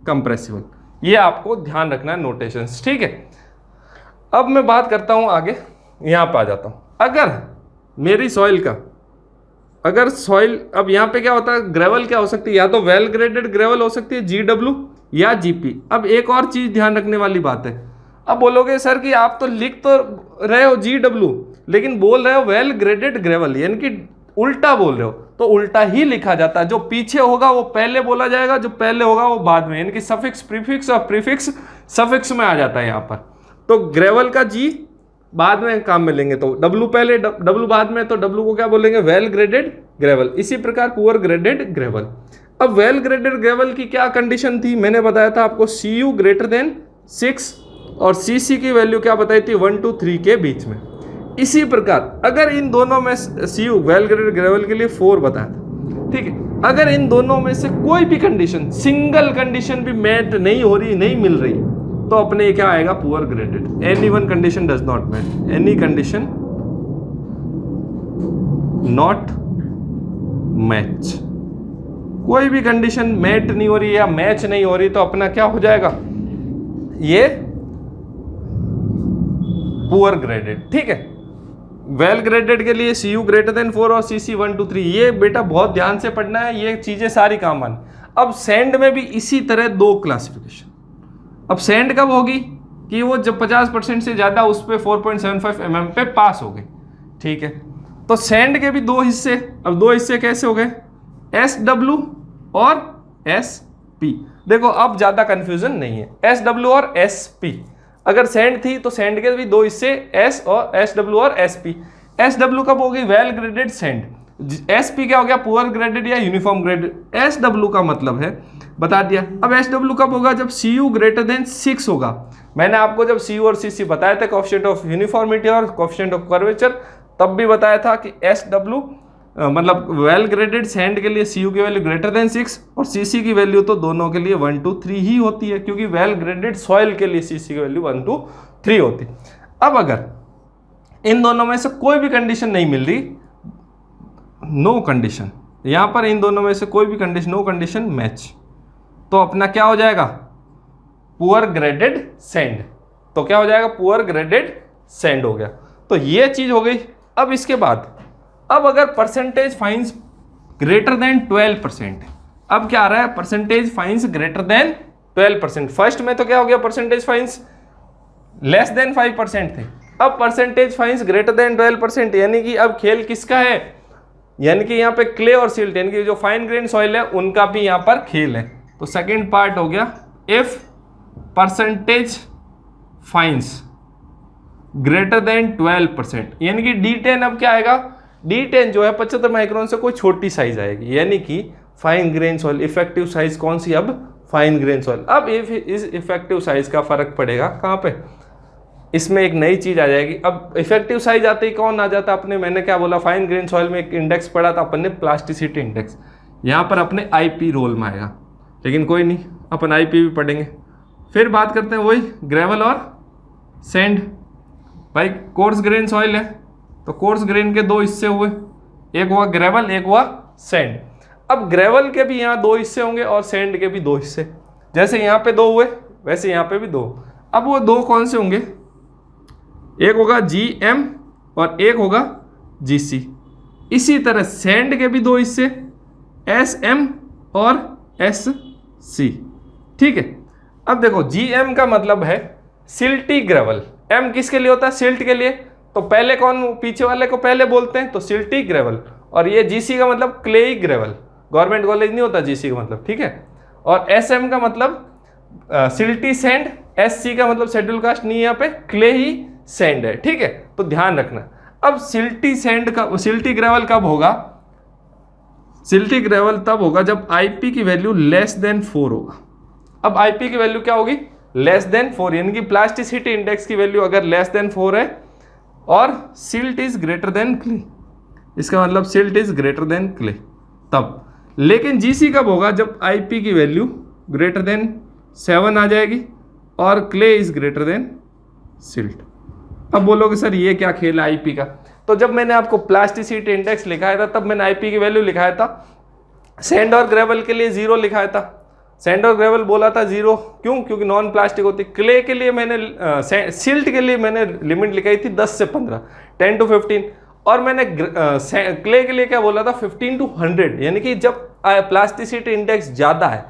कंप्रेसिबल। ये आपको ध्यान रखना है नोटेशंस, ठीक है। अब मैं बात करता हूं आगे, यहां पे आ जाता हूं। अगर मेरी सॉइल का, अगर सॉइल, अब यहां पे क्या होता है, ग्रेवल क्या हो सकती है, या तो वेल ग्रेडेड ग्रेवल हो सकती है GW या GP। अब एक और चीज ध्यान रखने वाली बात है, अब बोलोगे सर कि आप तो लिख तो रहे हो GW लेकिन बोल रहे हो वेल ग्रेडेड ग्रेवल, यानी कि उल्टा बोल रहे हो। तो उल्टा ही लिखा जाता है, जो पीछे होगा वो पहले बोला जाएगा, जो पहले होगा वो बाद में, यानी कि सफिक्स प्रीफिक्स और प्रीफिक्स सफिक्स में आ जाता है यहाँ पर। तो ग्रेवल का G बाद में काम में लेंगे तो डब्लू पहले डब्लू बाद में, तो डब्लू को क्या बोलेंगे, वेल ग्रेडेड ग्रेवल। इसी प्रकार पुअर ग्रेडेड ग्रेवल। अब वेल ग्रेडेड ग्रेवल की क्या कंडीशन थी, मैंने बताया था आपको CU ग्रेटर देन 6 और CC की वैल्यू क्या बताई थी 1 to 3 के बीच में। इसी प्रकार अगर इन दोनों में CU वेल ग्रेडेड ग्रेवल के लिए 4 बताया था, ठीक है, अगर इन दोनों में से कोई भी कंडीशन, सिंगल कंडीशन भी मेट नहीं हो रही, नहीं मिल रही, तो अपने क्या आएगा, poor graded. Any one condition does not match, any condition not match, कोई भी कंडीशन मैच नहीं हो रही या मैच नहीं हो रही, तो अपना क्या हो जाएगा, ये पुअर ग्रेडेड। ठीक है, वेल ग्रेडेड के लिए CU ग्रेटर देन 4 और CC 1 to 3, ये बेटा बहुत ध्यान से पढ़ना है, ये चीजें सारी काम आनी। अब सैंड में भी इसी तरह 2 क्लासिफिकेशन। अब सैंड कब होगी कि वो जब 50% से ज्यादा उस पे 4.75 mm पे पास हो गए, ठीक है। तो सैंड के भी 2 हिस्से, अब 2 हिस्से कैसे हो गए, SW और SP। देखो अब ज्यादा कंफ्यूजन नहीं है, SW और SP। अगर सैंड थी तो सैंड के भी 2 हिस्से, SW और SP। SW कब होगी, वेल ग्रेडेड सैंड। SP क्या हो गया, पुअर ग्रेडेड या यूनिफॉर्म ग्रेडेड। SW का मतलब है, बता दिया। अब SW कब होगा, जब CU ग्रेटर देन 6 होगा। मैंने आपको जब CU और CC बताया था, कोएफिशिएंट ऑफ यूनिफॉर्मिटी और कोएफिशिएंट ऑफ कर्वेचर, तब भी बताया था कि SW मतलब वेल ग्रेडेड सैंड के लिए CU की वैल्यू ग्रेटर देन 6 और CC की वैल्यू तो दोनों के लिए 1 to 3 ही होती है, क्योंकि वेल ग्रेडेड सॉइल के लिए CC की वैल्यू 1 to 3 होती है। अब अगर इन दोनों में से कोई भी कंडीशन नहीं मिल रही, नो कंडीशन, यहां पर इन दोनों में से कोई भी कंडीशन, नो कंडीशन मैच, तो अपना क्या हो जाएगा, पुअर ग्रेडेड सैंड। तो क्या हो जाएगा, पुअर ग्रेडेड सैंड हो गया। तो ये चीज हो गई। अब इसके बाद अब अगर परसेंटेज फाइन्स ग्रेटर देन 12%, अब क्या आ रहा है, percentage fines greater than 12%। First में तो क्या हो गया, परसेंटेज फाइन्स लेस देन 5% थे, अब परसेंटेज फाइन्स ग्रेटर देन 12%, यानी कि अब खेल किसका है, यानी कि यहाँ पे क्ले और सिल्ट, यानी कि जो फाइन ग्रेन सॉइल है उनका भी यहाँ पर खेल है। तो सेकेंड पार्ट हो गया, if percentage fines greater than 12%, यानी कि D10 अब क्या आएगा, D10 जो है 75 माइक्रोन से कोई छोटी साइज आएगी, यानी कि fine grain soil. Effective size कौन सी, अब फाइन ग्रेन सॉइल। अब इस इफेक्टिव साइज का फर्क पड़ेगा कहाँ पे, इसमें एक नई चीज आ जाएगी। अब इफेक्टिव साइज आते ही कौन आ जाता है अपने, मैंने क्या बोला, फाइन ग्रेन सॉइल में एक इंडेक्स पढ़ा था अपन ने, प्लास्टिसिटी इंडेक्स। यहाँ पर अपने IP रोल में आएगा, लेकिन कोई नहीं, अपन IP भी पढ़ेंगे। फिर बात करते हैं वही ग्रेवल और सैंड। भाई कोर्स ग्रेन सॉइल है, तो कोर्स ग्रेन के 2 हिस्से हुए, एक हुआ ग्रेवल, एक हुआ सैंड। अब ग्रेवल के भी यहाँ 2 हिस्से होंगे और सैंड के भी 2 हिस्से, जैसे यहाँ पे 2 हुए वैसे यहाँ पे भी 2। अब वो 2 कौन से होंगे, एक होगा GM और एक होगा GC। इसी तरह सैंड के भी 2 हिस्से, SM और SC। ठीक है, अब देखो GM का मतलब है सिल्टी ग्रेवल, M किसके लिए होता है, सिल्ट के लिए, तो पहले कौन, पीछे वाले को पहले बोलते हैं, तो सिल्टी ग्रेवल। और ये GC का मतलब क्लेई ग्रेवल, गवर्नमेंट कॉलेज नहीं होता GC का मतलब, ठीक है। और SM का मतलब सिल्टी सैंड, SC का मतलब शेड्यूल कास्ट नहीं, यहाँ पे क्ले ही सैंड है, ठीक है, तो ध्यान रखना। अब सिल्टी सैंड का, सिल्टी ग्रेवल कब होगा, सिल्टी ग्रेवल तब होगा जब IP की वैल्यू लेस देन 4 होगा। अब IP की वैल्यू क्या होगी, लेस देन 4, यानी कि प्लास्टिसिटी इंडेक्स की वैल्यू अगर लेस देन 4 है और silt is greater than clay, इसका मतलब silt is greater than clay तब। लेकिन GC कब होगा, जब IP की वैल्यू ग्रेटर देन 7 आ जाएगी और clay is greater than silt. अब बोलोगे सर ये क्या खेल है IP का, तो जब मैंने आपको प्लास्टिसिटी इंडेक्स लिखाया था तब मैंने IP की वैल्यू लिखाया था, सैंड और ग्रेवल के लिए 0 लिखाया था। सैंड और ग्रेवल बोला था 0, क्यों, क्योंकि नॉन प्लास्टिक होती। क्ले के लिए मैंने सिल्ट के लिए मैंने लिमिट लिखाई थी 10 से 15, 10 to 15, और मैंने क्ले के लिए क्या बोला था 15 to 100, यानी कि जब प्लास्टिसिटी इंडेक्स ज़्यादा है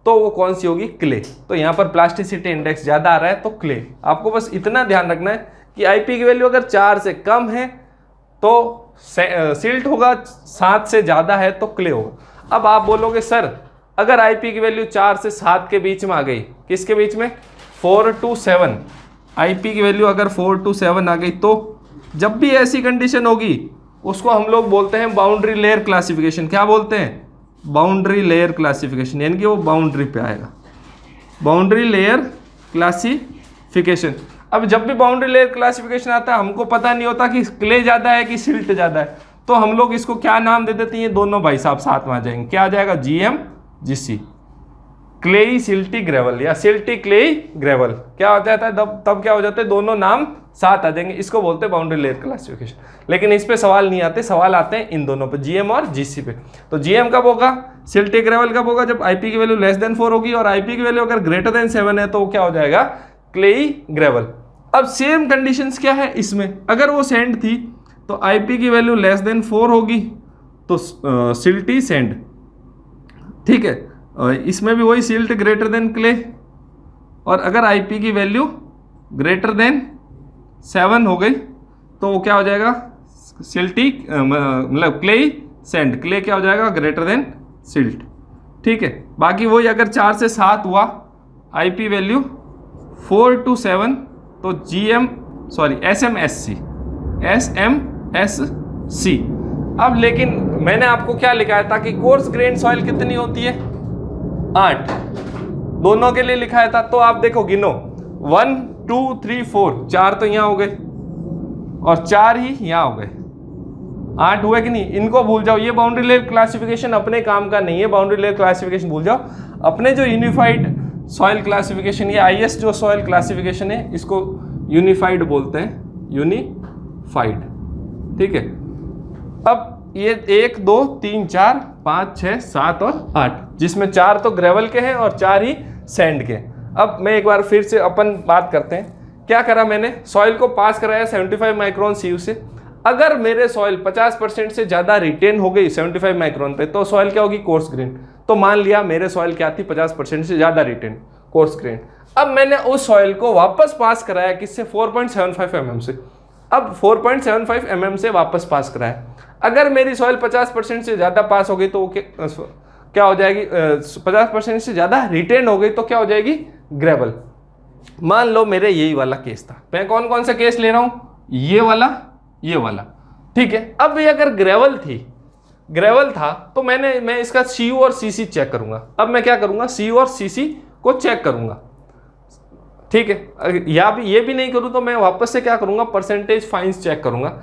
तो वो कौन सी होगी, क्ले। तो यहाँ पर प्लास्टिसिटी इंडेक्स ज़्यादा आ रहा है तो क्ले। आपको बस इतना ध्यान रखना है कि IP की वैल्यू अगर 4 से कम है तो सिल्ट होगा, 7 से ज़्यादा है तो क्ले होगा। अब आप बोलोगे सर अगर IP की वैल्यू 4 से 7 के बीच में आ गई, किसके बीच में, 4 to 7, IP की वैल्यू अगर 4 to 7 आ गई तो जब भी ऐसी कंडीशन होगी उसको हम लोग बोलते हैं बाउंड्री लेयर क्लासिफिकेशन। क्या बोलते हैं? बाउंड्री लेयर क्लासिफिकेशन, यानी कि वो बाउंड्री पे आएगा, बाउंड्री लेयर क्लासिफिकेशन। अब जब भी बाउंड्री लेयर क्लासिफिकेशन आता है हमको पता नहीं होता कि क्ले ज़्यादा है कि सिल्ट ज़्यादा है, तो हम लोग इसको क्या नाम दे देते हैं? ये दोनों भाई साहब साथ में आ जाएंगे। क्या आ जाएगा? GM GC, clayey silty gravel या सिल्टी क्लेई ग्रेवल। क्या हो जाता है तब क्या हो जाता है? दोनों नाम साथ आ जाएंगे। इसको बोलते हैं बाउंड्री लेयर क्लासिफिकेशन। लेकिन इस पे सवाल नहीं आते, सवाल आते हैं इन दोनों पे, GM और GC पे। तो GM कब होगा? सिल्टी ग्रेवल कब होगा? जब IP की वैल्यू लेस देन 4 होगी, और IP की वैल्यू अगर ग्रेटर देन 7 है तो वो क्या हो जाएगा? Clayey gravel. अब सेम कंडीशंस क्या है इसमें? अगर वो सैंड थी तो IP की वैल्यू लेस देन 4 होगी तो सिल्टी सैंड, ठीक है। इसमें भी वही सिल्ट ग्रेटर देन क्ले, और अगर IP की वैल्यू ग्रेटर देन 7 हो गई तो वो क्या हो जाएगा? सिल्टी मतलब क्लेई सैंड। क्ले क्या हो जाएगा? ग्रेटर देन सिल्ट, ठीक है। बाकी वही अगर 4 से 7 हुआ, IP वैल्यू 4 to 7 तो SMSC। अब लेकिन मैंने आपको क्या लिखाया था कि कोर्स ग्रेन सॉइल कितनी होती है? 8, दोनों के लिए लिखाया था। तो आप देखो, गिनो 1 2 3 4, 4 तो यहाँ हो गए और 4 ही यहाँ हो गए, 8 हुए कि नहीं? इनको भूल जाओ, ये बाउंड्री लेयर क्लासिफिकेशन अपने काम का नहीं है। बाउंड्री लेयर क्लासिफिकेशन भूल जाओ। अपने जो यूनिफाइड सॉइल क्लासिफिकेशन, ये IS जो सॉइल क्लासिफिकेशन है इसको यूनिफाइड बोलते हैं, यूनिफाइड, ठीक है। अब ये 1 2 3 4 5 6 7 और 8, जिसमें 4 तो ग्रेवल के हैं और 4 ही सैंड के। अब मैं एक बार फिर से अपन बात करते हैं। क्या करा मैंने? सॉइल को पास कराया 75 माइक्रोन CU से। अगर मेरे सॉइल 50% से ज़्यादा रिटेन हो गई 75 माइक्रोन पे तो सॉइल क्या होगी? Coarse grain. तो मान लिया मेरे सॉइल क्या थी? 50% से ज़्यादा रिटेन, कोर्स ग्रेन। अब मैंने उस सॉइल को वापस पास कराया किससे? 4.75 mm से। अब 4.75 mm से वापस पास कराया। अगर मेरी सॉइल 50% से ज़्यादा पास हो गई तो क्या हो जाएगी? 50% से ज़्यादा रिटेन हो गई तो क्या हो जाएगी? ग्रेवल। मान लो मेरे यही वाला केस था। मैं कौन कौन सा केस ले रहा हूँ? ये वाला, ये वाला, ठीक है। अब ये अगर ग्रेवल था तो मैं इसका CU और CC चेक करूंगा। अब मैं क्या करूंगा? CU और CC को चेक करूंगा, ठीक है। या भी ये भी नहीं करूं तो मैं वापस से क्या करूंगा? परसेंटेज फाइंस चेक करूंगा।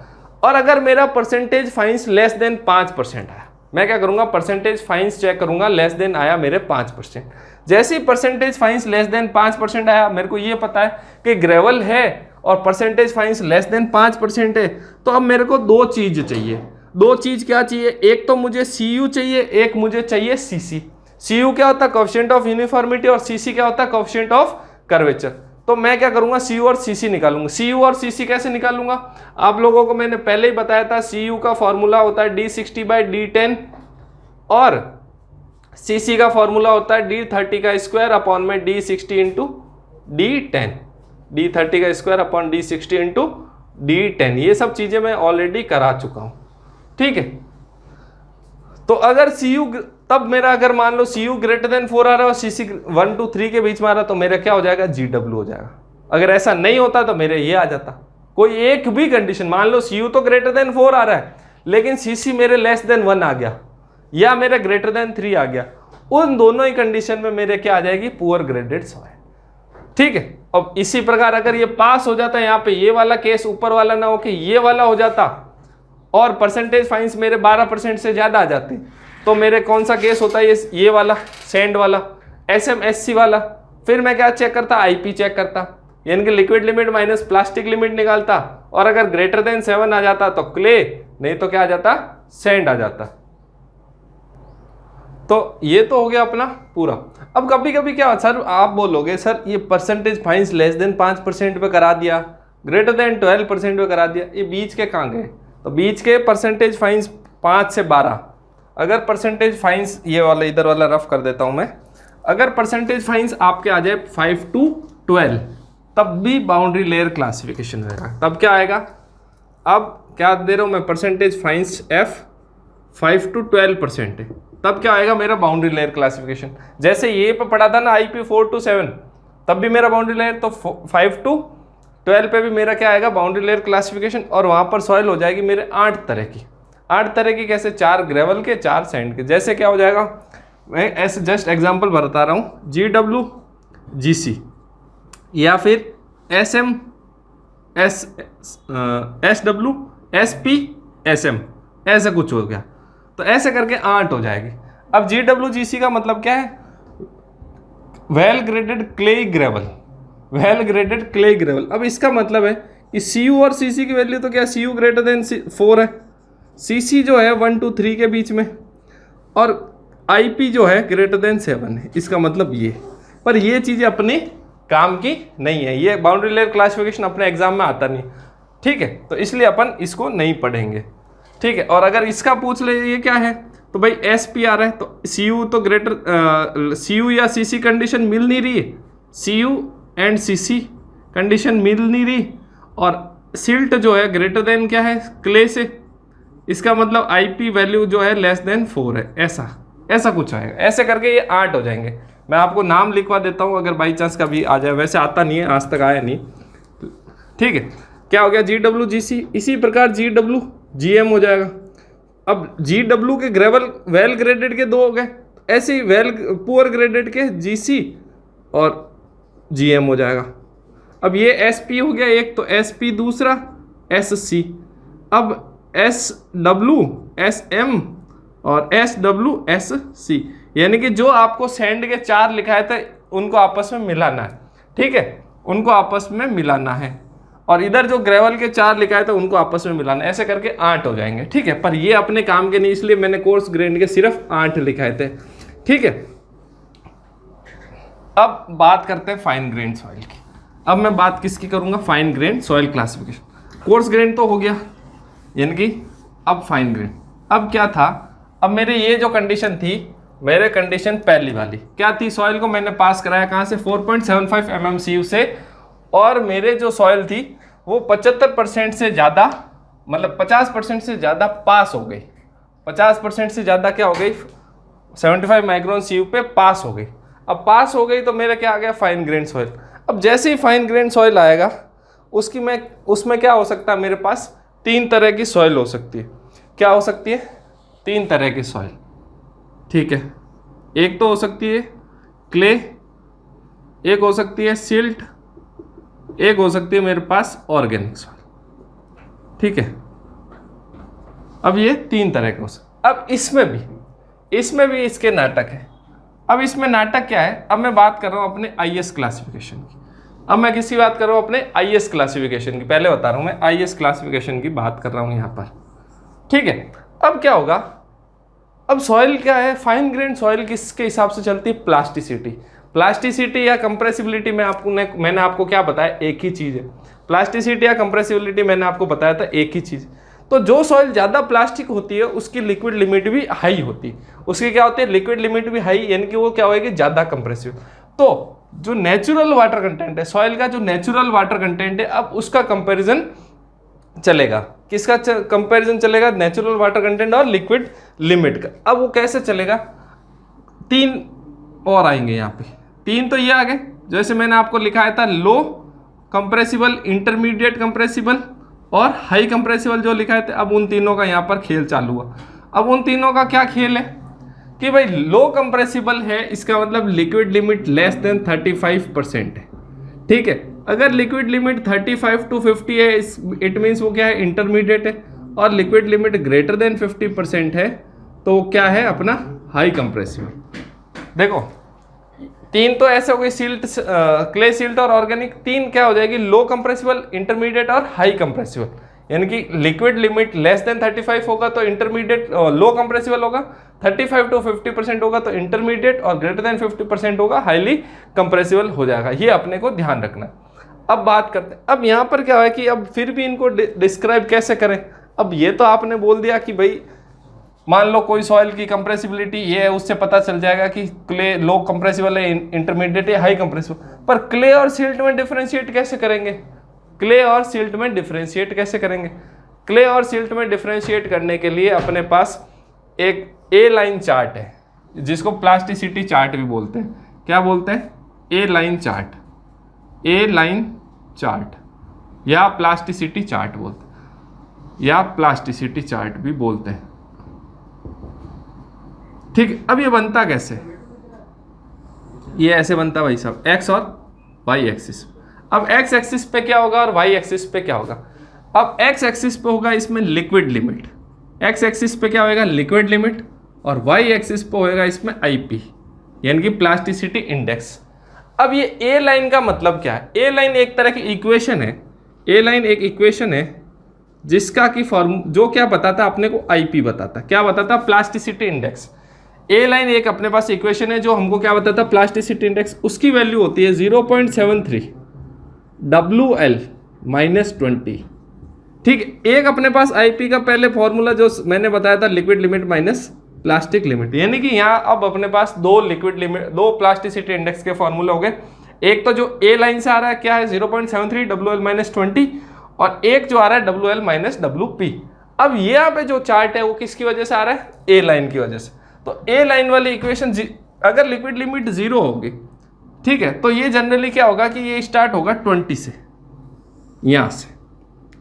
और अगर मेरा परसेंटेज फाइंस लेस देन 5% आया, मैं क्या करूंगा? परसेंटेज फाइंस चेक करूंगा, लेस देन आया मेरे 5%। जैसे ही परसेंटेज फाइंस लेस देन 5% आया, मेरे को ये पता है कि ग्रेवल है और परसेंटेज फाइंस लेस देन 5% है, तो अब मेरे को 2 चीज चाहिए। 2 चीज क्या चाहिए? एक तो मुझे CU चाहिए, एक मुझे चाहिए CC। CU क्या होता है? कोएफिशिएंट ऑफ यूनिफॉर्मिटी, और CC क्या होता है? Coefficient of curvature. तो मैं क्या करूंगा? CU और CC निकालूंगा। CU और CC कैसे निकालूंगा? आप लोगों को मैंने पहले ही बताया था। CU का फॉर्मूला होता है D60/D10 और CC का फॉर्मूला होता है D30 का स्क्वायर अपॉन में D60 इंटू D10, D30 का square upon D60 into D10। ये सब चीजें मैं ऑलरेडी करा चुका हूं, ठीक है। तो अगर CU तब मेरा अगर मान लो CU ग्रेटर देन 4 आ रहा है और CC 1 to 3 के बीच में आ रहा है तो मेरा क्या हो जाएगा? GW हो जाएगा। अगर ऐसा नहीं होता तो मेरे ये आ जाता। कोई एक भी कंडीशन, मान लो CU तो ग्रेटर देन 4 आ रहा है लेकिन CC मेरे लेस देन 1 आ गया या मेरे ग्रेटर देन 3 आ गया, उन दोनों ही कंडीशन में मेरे क्या आ जाएगी? पुअर ग्रेडेड सॉइल, ठीक है। अब इसी प्रकार अगर ये पास हो जाता है, यहाँ पे ये वाला केस ऊपर वाला ना हो के ये वाला हो जाता और परसेंटेज फाइंस मेरे 12% से ज्यादा आ जाते, तो मेरे कौन सा केस होता है? ये वाला सैंड वाला, SMSC वाला। फिर मैं क्या चेक करता? IP चेक करता, यानी कि liquid limit minus plastic limit निकालता, और अगर ग्रेटर देन 7 आ जाता तो क्ले, नहीं तो क्या आ जाता? सैंड आ जाता। तो ये तो हो गया अपना पूरा। अब कभी कभी क्या सर आप बोलोगे, सर ये परसेंटेज फाइंस लेस देन 5% पे करा दिया, ग्रेटर देन 12% पे करा दिया, ये बीच के कहाँ गए? तो बीच के परसेंटेज फाइंस 5 से 12। अगर परसेंटेज फाइंस, ये वाला इधर वाला रफ कर देता हूं मैं, अगर परसेंटेज फाइंस आपके आ जाए 5 to 12 तब भी बाउंड्री लेयर क्लासिफिकेशन होगा। तब क्या आएगा? अब क्या दे रहा हूं मैं? परसेंटेज फाइंस F 5 to 12% है, तब क्या आएगा मेरा? Boundary layer classification. जैसे ये पे पढ़ा था ना IP 4 to 7, तब भी मेरा बाउंड्री लेयर, तो 5 to 12 पे भी मेरा क्या आएगा, बाउंड्री लेयर क्लासिफिकेशन, और वहाँ पर सॉइल हो जाएगी मेरे 8 तरह की। 8 तरह की कैसे, 4 ग्रेवल के, 4 सैंड के। जैसे क्या हो जाएगा, मैं ऐसे जस्ट एग्जांपल बता रहा हूँ, GW GC या फिर SM SW SP SM, ऐसा कुछ हो गया। तो ऐसे करके 8 हो जाएगी। अब GW GC का मतलब क्या है, well graded clay gravel, well graded clay gravel. अब इसका मतलब है कि CU और CC की वैल्यू तो क्या, CU ग्रेटर देन 4 है, CC जो है 1 to 3 के बीच में, और IP जो है ग्रेटर देन 7 है। इसका मतलब ये, पर ये चीज़ें अपने काम की नहीं है, ये बाउंड्री लेयर क्लासिफिकेशन अपने एग्जाम में आता नहीं, ठीक है, तो इसलिए अपन इसको नहीं पढ़ेंगे, ठीक है। और अगर इसका पूछ ले ये क्या है, तो भाई SP आ रहा है, तो CU तो ग्रेटर CU या CC कंडीशन मिल नहीं रही है, CU एंड CC कंडीशन मिल नहीं रही, और सिल्ट जो है ग्रेटर देन क्या है, क्ले से, इसका मतलब IP वैल्यू जो है लेस देन 4 है, ऐसा कुछ आएगा। ऐसे करके ये 8 हो जाएंगे। मैं आपको नाम लिखवा देता हूँ अगर बाई चांस कभी आ जाए, वैसे आता नहीं है, आज तक आया नहीं, ठीक है। क्या हो गया, GW GC, इसी प्रकार GW GM हो जाएगा। अब GW के ग्रेवल वेल ग्रेडेड के 2 हो गए, ऐसे ही वेल पुअर ग्रेडेड के GC और GM हो जाएगा। अब ये SP हो गया एक, तो SP दूसरा SC, अब SW SM और SW SC, यानी कि जो आपको सैंड के 4 लिखाए थे उनको आपस में मिलाना है, ठीक है, उनको आपस में मिलाना है, और इधर जो ग्रेवल के 4 लिखाए थे उनको आपस में मिलाना है। ऐसे करके 8 हो जाएंगे, ठीक है। पर ये अपने काम के नहीं, इसलिए मैंने कोर्स ग्रेन के सिर्फ 8 लिखाए थे, ठीक है। अब बात करते हैं फाइन ग्रेन सॉइल की। अब मैं बात किसकी करूंगा, fine grain soil classification. Coarse grain तो हो गया, यानी कि अब फाइन ग्रेन। अब क्या था, अब मेरे ये जो कंडीशन थी, मेरे कंडीशन पहली वाली क्या थी, सॉइल को मैंने पास कराया कहाँ से, 4.75 mmCU से, और मेरे जो सॉइल थी वो 75% से ज़्यादा, मतलब 50% से ज़्यादा पास हो गई, 50% से ज़्यादा क्या हो गई, 75 माइक्रोन CU पे पास हो गई। अब पास हो गई तो मेरा क्या आ गया, फाइन ग्रेन सॉइल। अब जैसे ही फाइन ग्रेन सॉइल आएगा उसमें क्या हो सकता है, मेरे पास 3 तरह की सॉइल हो सकती है। क्या हो सकती है, 3 तरह की सॉइल, ठीक है। एक तो हो सकती है क्ले, एक हो सकती है सिल्ट, एक हो सकती है मेरे पास ऑर्गेनिक सॉइल, ठीक है। अब ये 3 तरह के हो सकते। अब इसमें भी इसके नाटक है। अब इसमें नाटक क्या है, अब मैं बात कर रहा हूं अपने IS क्लासिफिकेशन की। अब मैं किसकी बात कर रहा हूं, अपने IS क्लासिफिकेशन की। पहले बता रहा हूं मैं IS क्लासिफिकेशन की बात कर रहा हूं यहां पर, ठीक है। अब क्या होगा, अब सॉइल क्या है, फाइन ग्रेन सॉइल किसके हिसाब से चलती है, प्लास्टिसिटी या कंप्रेसिबिलिटी में मैंने आपको क्या बताया, एक ही चीज़ है। प्लास्टिसिटी या कंप्रेसिबिलिटी मैंने आपको बताया था, एक ही चीज़। तो जो सॉइल ज़्यादा प्लास्टिक होती है उसकी लिक्विड लिमिट भी हाई होती है, उसकी क्या होती है, लिक्विड लिमिट भी हाई, यानी कि वो क्या होगी, ज़्यादा कंप्रेसिव। तो जो नेचुरल वाटर कंटेंट है सॉइल का, जो नेचुरल वाटर कंटेंट है, अब उसका कंपेरिजन चलेगा। किसका कंपैरिजन चलेगा, नेचुरल वाटर कंटेंट और लिक्विड लिमिट का। अब वो कैसे चलेगा, 3 और आएंगे यहाँ पे। 3 तो ये आ गए, जैसे मैंने आपको लिखाया था, लो कंप्रेसिबल, इंटरमीडिएट कंप्रेसिबल और हाई कंप्रेसिबल जो लिखाए थे। अब उन तीनों का यहाँ पर खेल चालू हुआ। अब उन तीनों का क्या खेल है कि भाई लो कंप्रेसिबल है, इसका मतलब लिक्विड लिमिट लेस देन 35% है, ठीक है। अगर लिक्विड लिमिट 35 to 50 है, इट मीन्स वो क्या है, इंटरमीडिएट है। और लिक्विड लिमिट ग्रेटर देन 50% है तो क्या है, अपना हाई कंप्रेसिबल। देखो 3 तो ऐसे हो गई, सिल्ट, क्ले सिल्ट और ऑर्गेनिक। 3 क्या हो जाएगी, लो कंप्रेसिबल, इंटरमीडिएट और हाई कंप्रेसिबल। यानी कि लिक्विड लिमिट लेस देन 35 होगा तो इंटरमीडिएट, लो कंप्रेसिबल होगा। 35 to 50% होगा तो इंटरमीडिएट, और ग्रेटर देन 50% होगा हाईली कंप्रेसिबल हो जाएगा। ये अपने को ध्यान रखना। अब बात करते हैं, अब यहाँ पर क्या है कि अब फिर भी इनको डिस्क्राइब कैसे करें। अब ये तो आपने बोल दिया कि भाई मान लो कोई सॉइल की कंप्रेसिबिलिटी ये है, उससे पता चल जाएगा कि क्ले लो कंप्रेसिबल है, इंटरमीडिएट है, हाई कंप्रेसिबल। पर क्ले और सिल्ट में डिफरेंशिएट कैसे करेंगे, क्ले और सिल्ट में डिफरेंशिएट कैसे करेंगे। क्ले और सिल्ट में डिफरेंशिएट करने के लिए अपने पास एक ए लाइन चार्ट है, जिसको प्लास्टिसिटी चार्ट भी बोलते हैं। क्या बोलते हैं, ए लाइन चार्ट, ए लाइन चार्ट। या प्लास्टिसिटी चार्ट बोलते हैं, या प्लास्टिसिटी चार्ट भी बोलते हैं। ठीक, अब ये बनता कैसे? ये ऐसे बनता भाई साहब, एक्स और वाई एक्सिस। अब एक्स एक्सिस पे क्या होगा और वाई एक्सिस पे क्या होगा? अब एक्स एक्सिस पे होगा इसमें लिक्विड लिमिट, एक्स एक्सिस पे क्या होगा? लिक्विड लिमिट, और वाई एक्सिस पे होगा इसमें आईपी यानी कि प्लास्टिसिटी इंडेक्स। अब ये ए लाइन का मतलब क्या है? ए लाइन एक तरह की इक्वेशन है, ए लाइन एक इक्वेशन है जिसका कि फॉर्म जो क्या बताता अपने को? आईपी बताता। क्या बताता? Plasticity index. ए लाइन एक अपने पास इक्वेशन है जो हमको क्या बताता? Plasticity index. उसकी वैल्यू होती है 0.73 WL -20। ठीक, एक अपने पास आईपी का पहले फॉर्मूला जो मैंने बताया था, liquid limit minus plastic limit, यानी कि यहाँ अब अपने पास दो लिक्विड लिमिट, दो प्लास्टिसिटी इंडेक्स के फॉर्मूले हो गए। एक तो जो ए लाइन से आ रहा है क्या है? 0.73 WL -20, और एक जो आ रहा है WL -WP। अब यहाँ पे जो चार्ट है वो किसकी वजह से आ रहा है? ए लाइन की वजह से। तो ए लाइन वाली इक्वेशन अगर लिक्विड लिमिट 0 होगी, ठीक है, तो ये जनरली क्या होगा कि ये स्टार्ट होगा 20 से, यहाँ से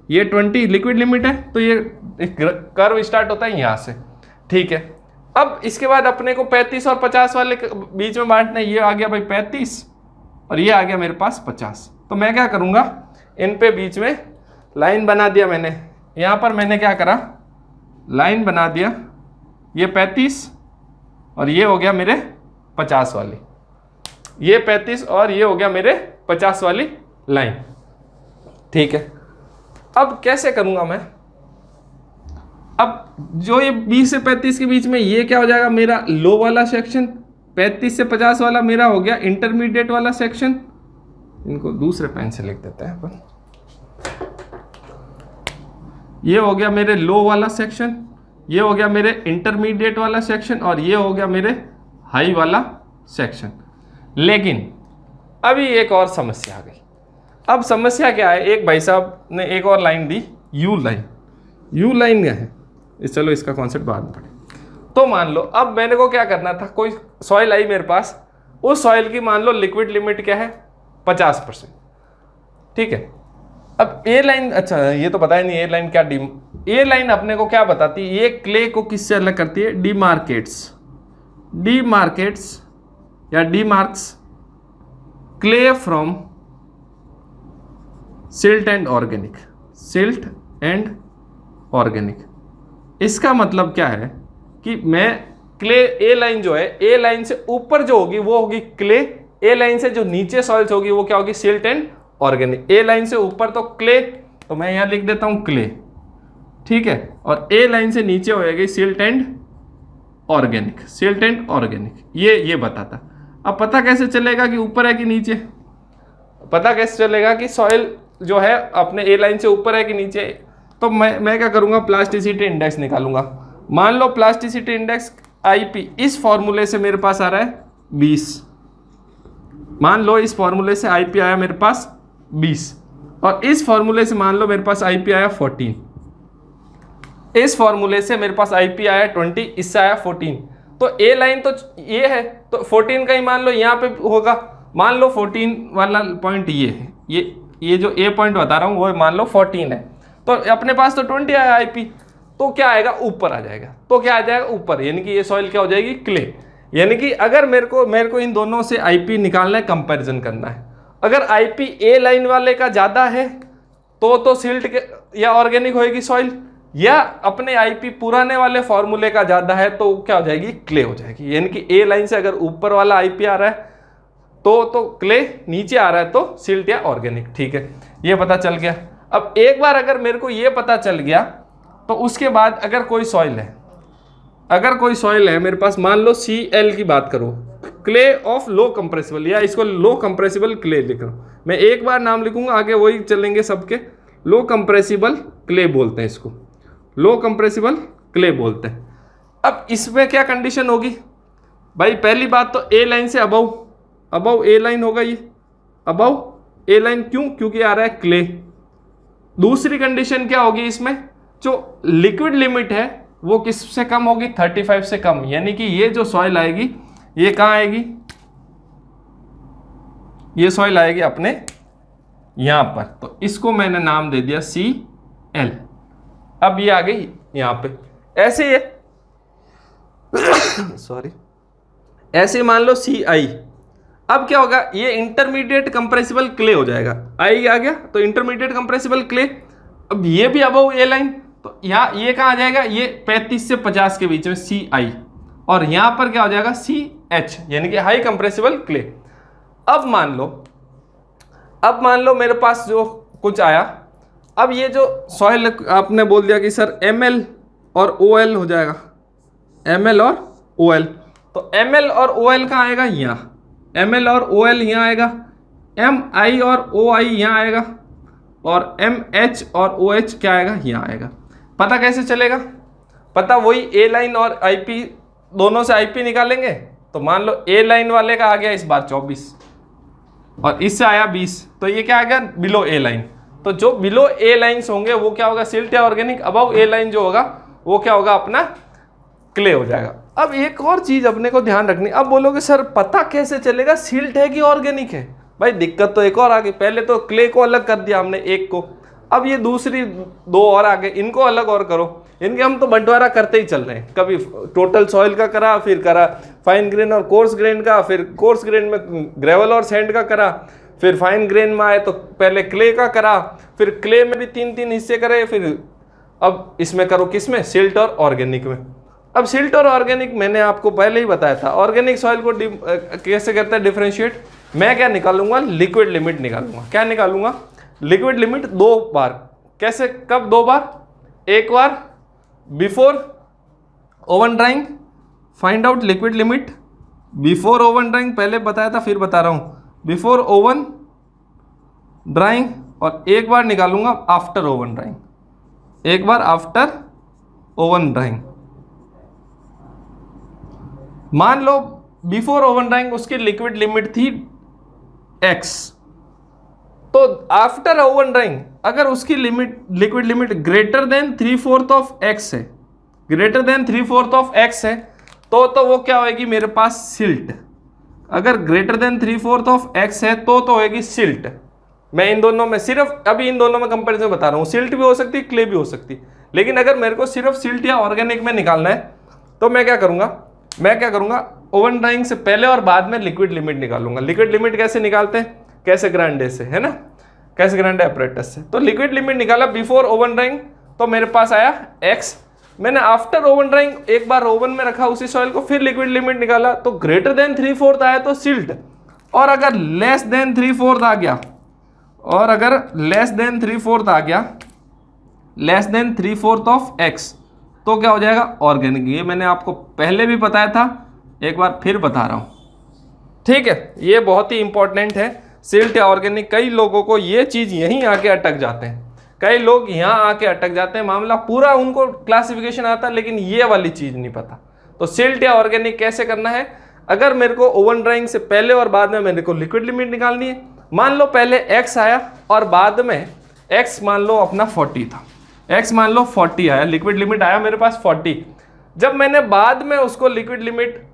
ये 20 लिक्विड लिमिट है, तो ये कर्व स्टार्ट होता है यहाँ से। ठीक है, अब इसके बाद अपने को 35 और 50 वाले बीच में बांटना है। ये आ गया भाई 35 और ये आ गया मेरे पास 50। तो मैं क्या करूँगा, इन पे बीच में लाइन बना दिया मैंने। यहाँ पर मैंने क्या करा, लाइन बना दिया, ये 35 और ये हो गया मेरे 50 वाली, ये 35 और ये हो गया मेरे 50 वाली लाइन। ठीक है, अब कैसे करूंगा मैं? अब जो ये 20 से 35 के बीच में ये क्या हो जाएगा? मेरा लो वाला सेक्शन। 35 से 50 वाला मेरा हो गया इंटरमीडिएट वाला सेक्शन। इनको दूसरे पेन से लिख देते हैं अपन। ये हो गया मेरे लो वाला सेक्शन, ये हो गया मेरे इंटरमीडिएट वाला सेक्शन, और ये हो गया मेरे हाई वाला सेक्शन। लेकिन अभी एक और समस्या आ गई। अब समस्या क्या है? एक भाई साहब ने एक और line the, you line. You line क्या है? चलो इसका कॉन्सेप्ट बाद में पढ़े। तो मान लो अब मैंने को क्या करना था, कोई सॉइल आई मेरे पास, उस सॉइल की मान लो लिक्विड लिमिट क्या है? 50%। ठीक है, अब ए लाइन, अच्छा ये तो पता ही नहीं ए लाइन क्या, ए लाइन अपने को क्या बताती है? ये क्ले को किससे अलग करती है? डीमार्केट्स या demarks clay from silt and organic. इसका मतलब क्या है कि मैं क्ले, ए लाइन जो है, ए लाइन से ऊपर जो होगी वो होगी क्ले, ए लाइन से जो नीचे सॉइल्स होगी वो क्या होगी? Silt and organic. A line से ऊपर तो क्ले, तो मैं यहां लिख देता हूं क्ले, ठीक है, और ए लाइन से नीचे हो जाएगी सिल्ट एंड ऑर्गेनिक। ये बताता। अब पता कैसे चलेगा कि ऊपर है कि नीचे? पता कैसे चलेगा कि सॉइल जो है अपने ए लाइन से ऊपर है कि नीचे? तो मैं क्या करूंगा, प्लास्टिसिटी इंडेक्स निकालूंगा। मान लो प्लास्टिसिटी इंडेक्स आईपी इस फॉर्मूले से मेरे पास आ रहा है 20। मान लो इस फॉर्मूले से आईपी आया मेरे पास 20, और इस फॉर्मूले से मान लो मेरे पास आईपी आया 14। इस फॉर्मूले से मेरे पास आईपी आया 20, इससे आया 14। तो ए लाइन तो ये है, तो 14 का ही मान लो यहाँ पे होगा। मान लो 14 वाला पॉइंट ये है, ये जो ए पॉइंट बता रहा हूँ वो मान लो 14 है, तो अपने पास तो 20 आया आईपी, तो क्या आएगा? ऊपर आ जाएगा। तो क्या आ जाएगा? ऊपर, यानी कि ये सॉइल क्या हो जाएगी? क्ले। यानी कि अगर मेरे को इन दोनों से आईपी निकालना है, कंपैरिजन करना है। अगर आईपी ए लाइन वाले का ज़्यादा है तो सिल्ट के या ऑर्गेनिक होएगी सॉइल, या अपने आईपी पुराने वाले फॉर्मूले का ज़्यादा है तो क्या हो जाएगी? क्ले हो जाएगी। यानी कि ए लाइन से अगर ऊपर वाला आईपी आ रहा है तो क्ले, नीचे आ रहा है तो सिल्ट या ऑर्गेनिक। ठीक है, ये पता चल गया। अब एक बार अगर मेरे को ये पता चल गया तो उसके बाद अगर कोई सॉइल है मेरे पास, मान लो Cl की बात करो, क्ले ऑफ लो कंप्रेसिबल, या इसको लो कंप्रेसिबल क्ले लिख लो। मैं एक बार नाम लिखूंगा, आगे वही चलेंगे सबके। लो कंप्रेसिबल क्ले बोलते हैं इसको, लो कंप्रेसिबल क्ले बोलते हैं। अब इसमें क्या कंडीशन होगी भाई? पहली बात तो ए लाइन से अबव ए लाइन होगा, ये अबव ए लाइन। क्यों? क्योंकि आ रहा है क्ले। दूसरी कंडीशन क्या होगी इसमें? जो लिक्विड लिमिट है वो किससे कम होगी? 35 से कम। यानी कि ये जो सॉइल आएगी ये कहाँ आएगी? ये सॉइल आएगी अपने यहाँ पर, तो इसको मैंने नाम दे दिया Cl। अब ये आ गई यहाँ पे, ऐसे ही है सॉरी, ऐसे मान लो Ci। अब क्या होगा, ये इंटरमीडिएट कंप्रेसिबल क्ले हो जाएगा, आई आ गया तो इंटरमीडिएट कंप्रेसिबल क्ले। अब ये भी अबव ए लाइन, तो यहाँ ये कहाँ आ जाएगा, ये 35 से 50 के बीच में Ci, और यहाँ पर क्या हो जाएगा Ch, यानी कि हाई कंप्रेसिबल क्ले। अब मान लो मेरे पास जो कुछ आया, अब ये जो सॉइल आपने बोल दिया कि सर Ml और OL हो जाएगा, Ml और OL, तो Ml और OL कहाँ आएगा, यहाँ Ml और OL यहाँ आएगा, Mi और OI यहाँ आएगा, और MH और OH क्या आएगा, यहाँ आएगा। पता कैसे चलेगा, पता वही ए लाइन और IP, दोनों से IP निकालेंगे, तो मान लो ए लाइन वाले का आ गया इस बार 24 और इससे आया 20, तो ये क्या आ गया बिलो ए लाइन। तो जो बिलो ए लाइन्स होंगे वो क्या होगा, सिल्ट या ऑर्गेनिक। अबव ए लाइन जो होगा वो क्या होगा, अपना क्ले हो जाएगा। अब एक और चीज अपने को ध्यान रखनी, अब बोलोगे सर पता कैसे चलेगा सिल्ट है कि ऑर्गेनिक है। भाई दिक्कत तो एक और आ गई, पहले तो क्ले को अलग कर दिया हमने एक को, अब ये दूसरी दो और आ गए, इनको अलग और करो। इनके हम तो बंटवारा करते ही चल रहे हैं, कभी टोटल सॉइल का करा, फिर करा फाइन ग्रेन और कोर्स ग्रेन का, फिर कोर्स ग्रेन में ग्रेवल और सैंड का करा, फिर फाइन ग्रेन में आए तो पहले क्ले का करा, फिर क्ले में भी 3-3 हिस्से करे, फिर अब इसमें करो किस में, सिल्ट और ऑर्गेनिक में। अब सिल्ट और ऑर्गेनिक मैंने आपको पहले ही बताया था। ऑर्गेनिक सॉइल को कैसे करता है डिफरेंशिएट, मैं क्या निकालूंगा, लिक्विड लिमिट निकालूंगा। क्या निकालूंगा, लिक्विड लिमिट 2 बार। कैसे, कब 2 बार, एक बार before oven drying, find out liquid limit before oven drying, पहले बताया था फिर बता रहा हूं, बिफोर ओवन ड्राइंग, और एक बार निकालूंगा आफ्टर ओवन ड्राइंग, एक बार आफ्टर ओवन ड्राइंग। मान लो बिफोर ओवन ड्राइंग उसकी लिक्विड लिमिट थी x, तो आफ्टर ओवन ड्राइंग अगर उसकी liquid limit greater than 3/4 of x है, ग्रेटर देन 3/4 ऑफ x है, तो वो क्या होएगी मेरे पास, सिल्ट। अगर ग्रेटर देन 3/4 ऑफ x है तो होएगी सिल्ट। मैं इन दोनों में सिर्फ अभी इन दोनों में कंपैरिजन बता रहा हूँ, सिल्ट भी हो सकती है, क्ले भी हो सकती है। लेकिन अगर मेरे को सिर्फ सिल्ट या ऑर्गेनिक में निकालना है तो मैं क्या करूंगा, ओवन ड्राइंग से पहले और बाद में लिक्विड लिमिट निकालूंगा। लिक्विड लिमिट कैसे निकालते हैं, कैसे ग्रांडे से, है ना, कैसे ग्रांडे अपरेटस से। तो लिक्विड लिमिट निकाला बिफोर ओवन ड्राइंग, तो मेरे पास आया x। मैंने आफ्टर ओवन ड्राइंग एक बार ओवन में रखा उसी सॉइल को, फिर लिक्विड लिमिट निकाला, तो ग्रेटर देन 3/4 आया तो सिल्ट, और अगर लेस देन 3/4 आ गया, और अगर लेस देन 3/4 आ गया, लेस देन 3/4 ऑफ x, तो क्या हो जाएगा, ऑर्गेनिक। ये मैंने आपको पहले भी बताया था, एक बार फिर बता रहा हूं, ठीक है। ये बहुत ही इंपॉर्टेंट है, सिल्ट या ऑर्गेनिक। कई लोगों को ये चीज यहीं आके अटक जाते हैं, कई लोग यहाँ आके अटक जाते हैं, मामला पूरा उनको क्लासिफिकेशन आता है लेकिन ये वाली चीज नहीं पता। तो सिल्ट या ऑर्गेनिक कैसे करना है, अगर मेरे को ओवन ड्राइंग से पहले और बाद में मेरे को लिक्विड लिमिट निकालनी है, मान लो पहले x आया और बाद में x मान लो अपना 40 था, x मान लो 40 आया, लिक्विड लिमिट आया मेरे पास 40। जब मैंने बाद में उसको लिक्विड लिमिट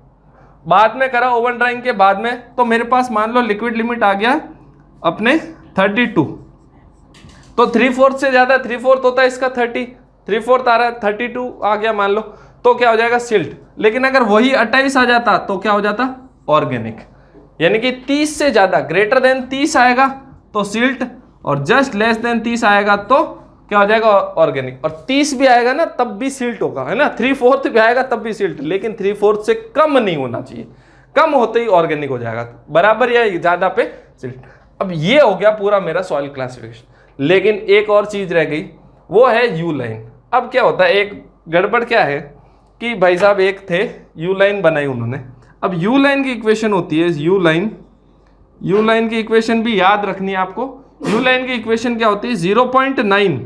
बाद में करा ओवन ड्राइंग के बाद में, तो मेरे पास मान लो लिक्विड लिमिट आ गया अपने 32, तो 3/4 से ज्यादा, 3/4 होता है इसका 30, 3/4 आ रहा है, 32 आ गया मान लो, तो क्या हो जाएगा, सिल्ट। लेकिन अगर वही 28 आ जाता तो क्या हो जाता, ऑर्गेनिक। यानी कि 30 से ज्यादा, ग्रेटर देन 30 आएगा तो सिल्ट, और जस्ट लेस देन 30 आएगा तो क्या हो जाएगा, ऑर्गेनिक। और 30 भी आएगा ना तब भी सिल्ट होगा, है ना, 3/4 भी आएगा तब भी सिल्ट, लेकिन 3/4 से कम नहीं होना चाहिए, कम होते ही ऑर्गेनिक हो जाएगा, बराबर या ज्यादा पे सिल्ट। अब ये हो गया पूरा मेरा सॉइल क्लासिफिकेशन। लेकिन एक और चीज रह गई, वो है यू लाइन। अब क्या होता है, एक गड़बड़ क्या है कि भाई साहब एक थे यू लाइन बनाई उन्होंने। अब यू लाइन की इक्वेशन होती है यू लाइन की इक्वेशन भी याद रखनी है आपको। यू लाइन की इक्वेशन क्या होती है, 0.9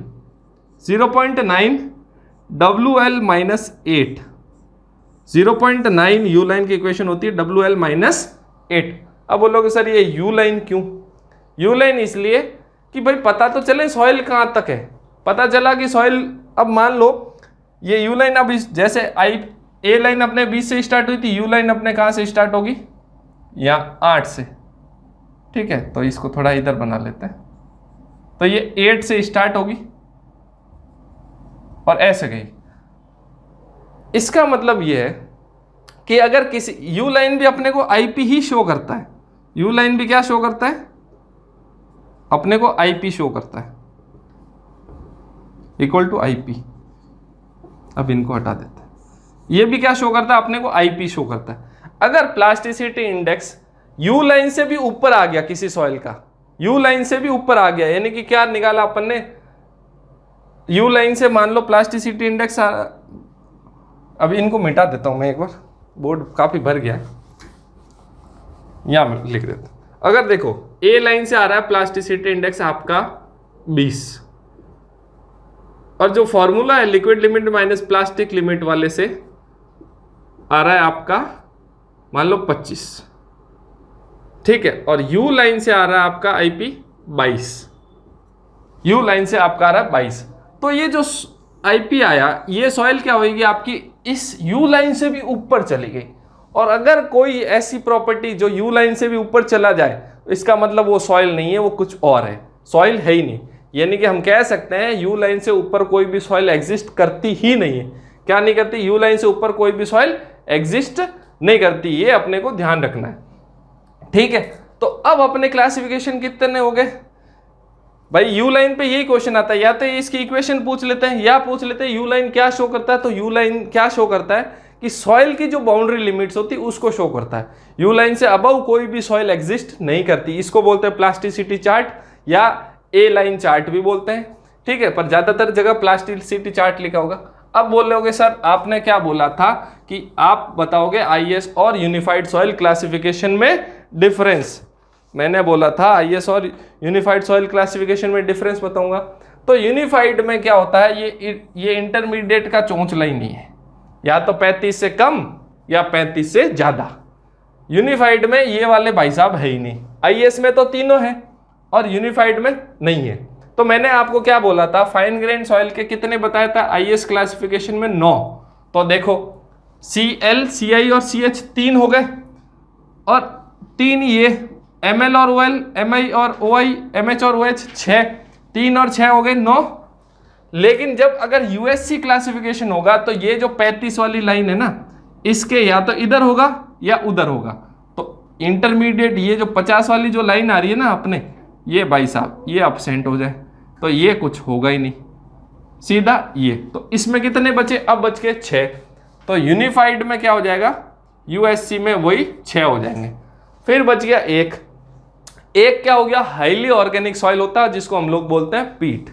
WL-8, 0.9 यू लाइन की इक्वेशन होती है WL-8। अब बोलोगे सर ये यू लाइन क्यों, यू लाइन इसलिए कि भाई पता तो चले सॉइल कहाँ तक है, पता चला कि सॉइल, अब मान लो ये यू लाइन, अब जैसे ए लाइन अपने 20 से स्टार्ट हुई थी, यू लाइन अपने कहाँ से स्टार्ट होगी, या 8 से, ठीक है। तो इसको थोड़ा इधर बना लेते हैं, तो ये 8 से स्टार्ट होगी और ऐसे गई। इसका मतलब ये है कि अगर किसी यू लाइन भी अपने को आईपी ही शो करता है, यू लाइन भी क्या शो करता है, अपने को आईपी शो करता है, इक्वल टू आईपी। अब इनको हटा देते हैं। ये भी क्या शो करता है, अपने को आईपी शो करता है। अगर प्लास्टिसिटी इंडेक्स यू लाइन से भी ऊपर आ गया, किसी सॉइल का यू लाइन से भी ऊपर आ गया, यानी कि क्या निकाला अपन ने, यू लाइन से मान लो प्लास्टिसिटी इंडेक्स, अब इनको मिटा देता हूं मैं एक बार, बोर्ड काफी भर गया है, यहां लिख देता हूं। अगर देखो ए लाइन से आ रहा है प्लास्टिसिटी इंडेक्स आपका 20, और जो फॉर्मूला है liquid limit minus plastic limit वाले से आ रहा है आपका मान लो 25, ठीक है, और यू लाइन से आ रहा है आपका आईपी 22, यू लाइन से आपका आ रहा है 22। तो ये जो आईपी आया, ये सॉइल क्या होगी आपकी, इस यू लाइन से भी ऊपर चली गई। और अगर कोई ऐसी प्रॉपर्टी जो यू लाइन से भी ऊपर चला जाए, इसका मतलब वो सॉइल नहीं है, वो कुछ और है, सॉइल है ही नहीं। यानी कि हम कह सकते हैं यू लाइन से ऊपर कोई भी सॉइल एग्जिस्ट करती ही नहीं है। क्या नहीं करती, यू लाइन से ऊपर कोई भी सॉइल एग्जिस्ट नहीं करती, ये अपने को ध्यान रखना है, ठीक है। तो अब अपने क्लासिफिकेशन कितने हो गए भाई, यू लाइन पे यही क्वेश्चन आता है, या तो इसकी इक्वेशन पूछ लेते हैं या पूछ लेते हैं यू लाइन क्या शो करता है। तो यू लाइन क्या शो करता है कि सॉइल की जो बाउंड्री लिमिट्स होती है उसको शो करता है। यू लाइन से अबव कोई भी सॉइल एग्जिस्ट नहीं करती, इसको बोलते हैं प्लास्टिसिटी चार्ट या ए लाइन चार्ट भी बोलते हैं, ठीक है, पर ज्यादातर जगह प्लास्टिसिटी चार्ट लिखा होगा। अब बोलोगे सर आपने क्या बोला था कि आप बताओगे आईएस और यूनिफाइड सॉइल क्लासिफिकेशन में डिफरेंस। मैंने बोला था आईएस और यूनिफाइड सॉइल क्लासिफिकेशन में डिफरेंस बताऊंगा। तो यूनिफाइड में क्या होता है, ये इंटरमीडिएट का चोंचला ही नहीं है, या तो 35 से कम या 35 से ज्यादा। यूनिफाइड में ये वाले भाई साहब है ही नहीं। आईएस में तो तीनों है और यूनिफाइड में नहीं है। तो मैंने आपको क्या बोला था, फाइन ग्रेन सॉइल के कितने बताया था आईएस क्लासिफिकेशन में, 9। तो देखो Cl, Ci और Ch 3 हो गए, और 3 ये Ml और OL, Mi और OI, MH और OH 6, 3 और 6 हो गए 9। लेकिन जब अगर यूएससी क्लासिफिकेशन होगा तो ये जो 35 वाली लाइन है ना, इसके या तो इधर होगा या उधर होगा। तो इंटरमीडिएट ये जो 50 वाली जो लाइन आ रही है ना अपने, ये भाई साहब ये अपसेंट हो जाए तो ये कुछ होगा ही नहीं, सीधा ये। तो इसमें कितने बचे, अब बच के 6। तो यूनिफाइड में क्या हो जाएगा, यूएससी में वही 6 हो जाएंगे। फिर बच गया एक क्या हो गया, हाईली ऑर्गेनिक सॉइल होता है जिसको हम लोग बोलते हैं पीट।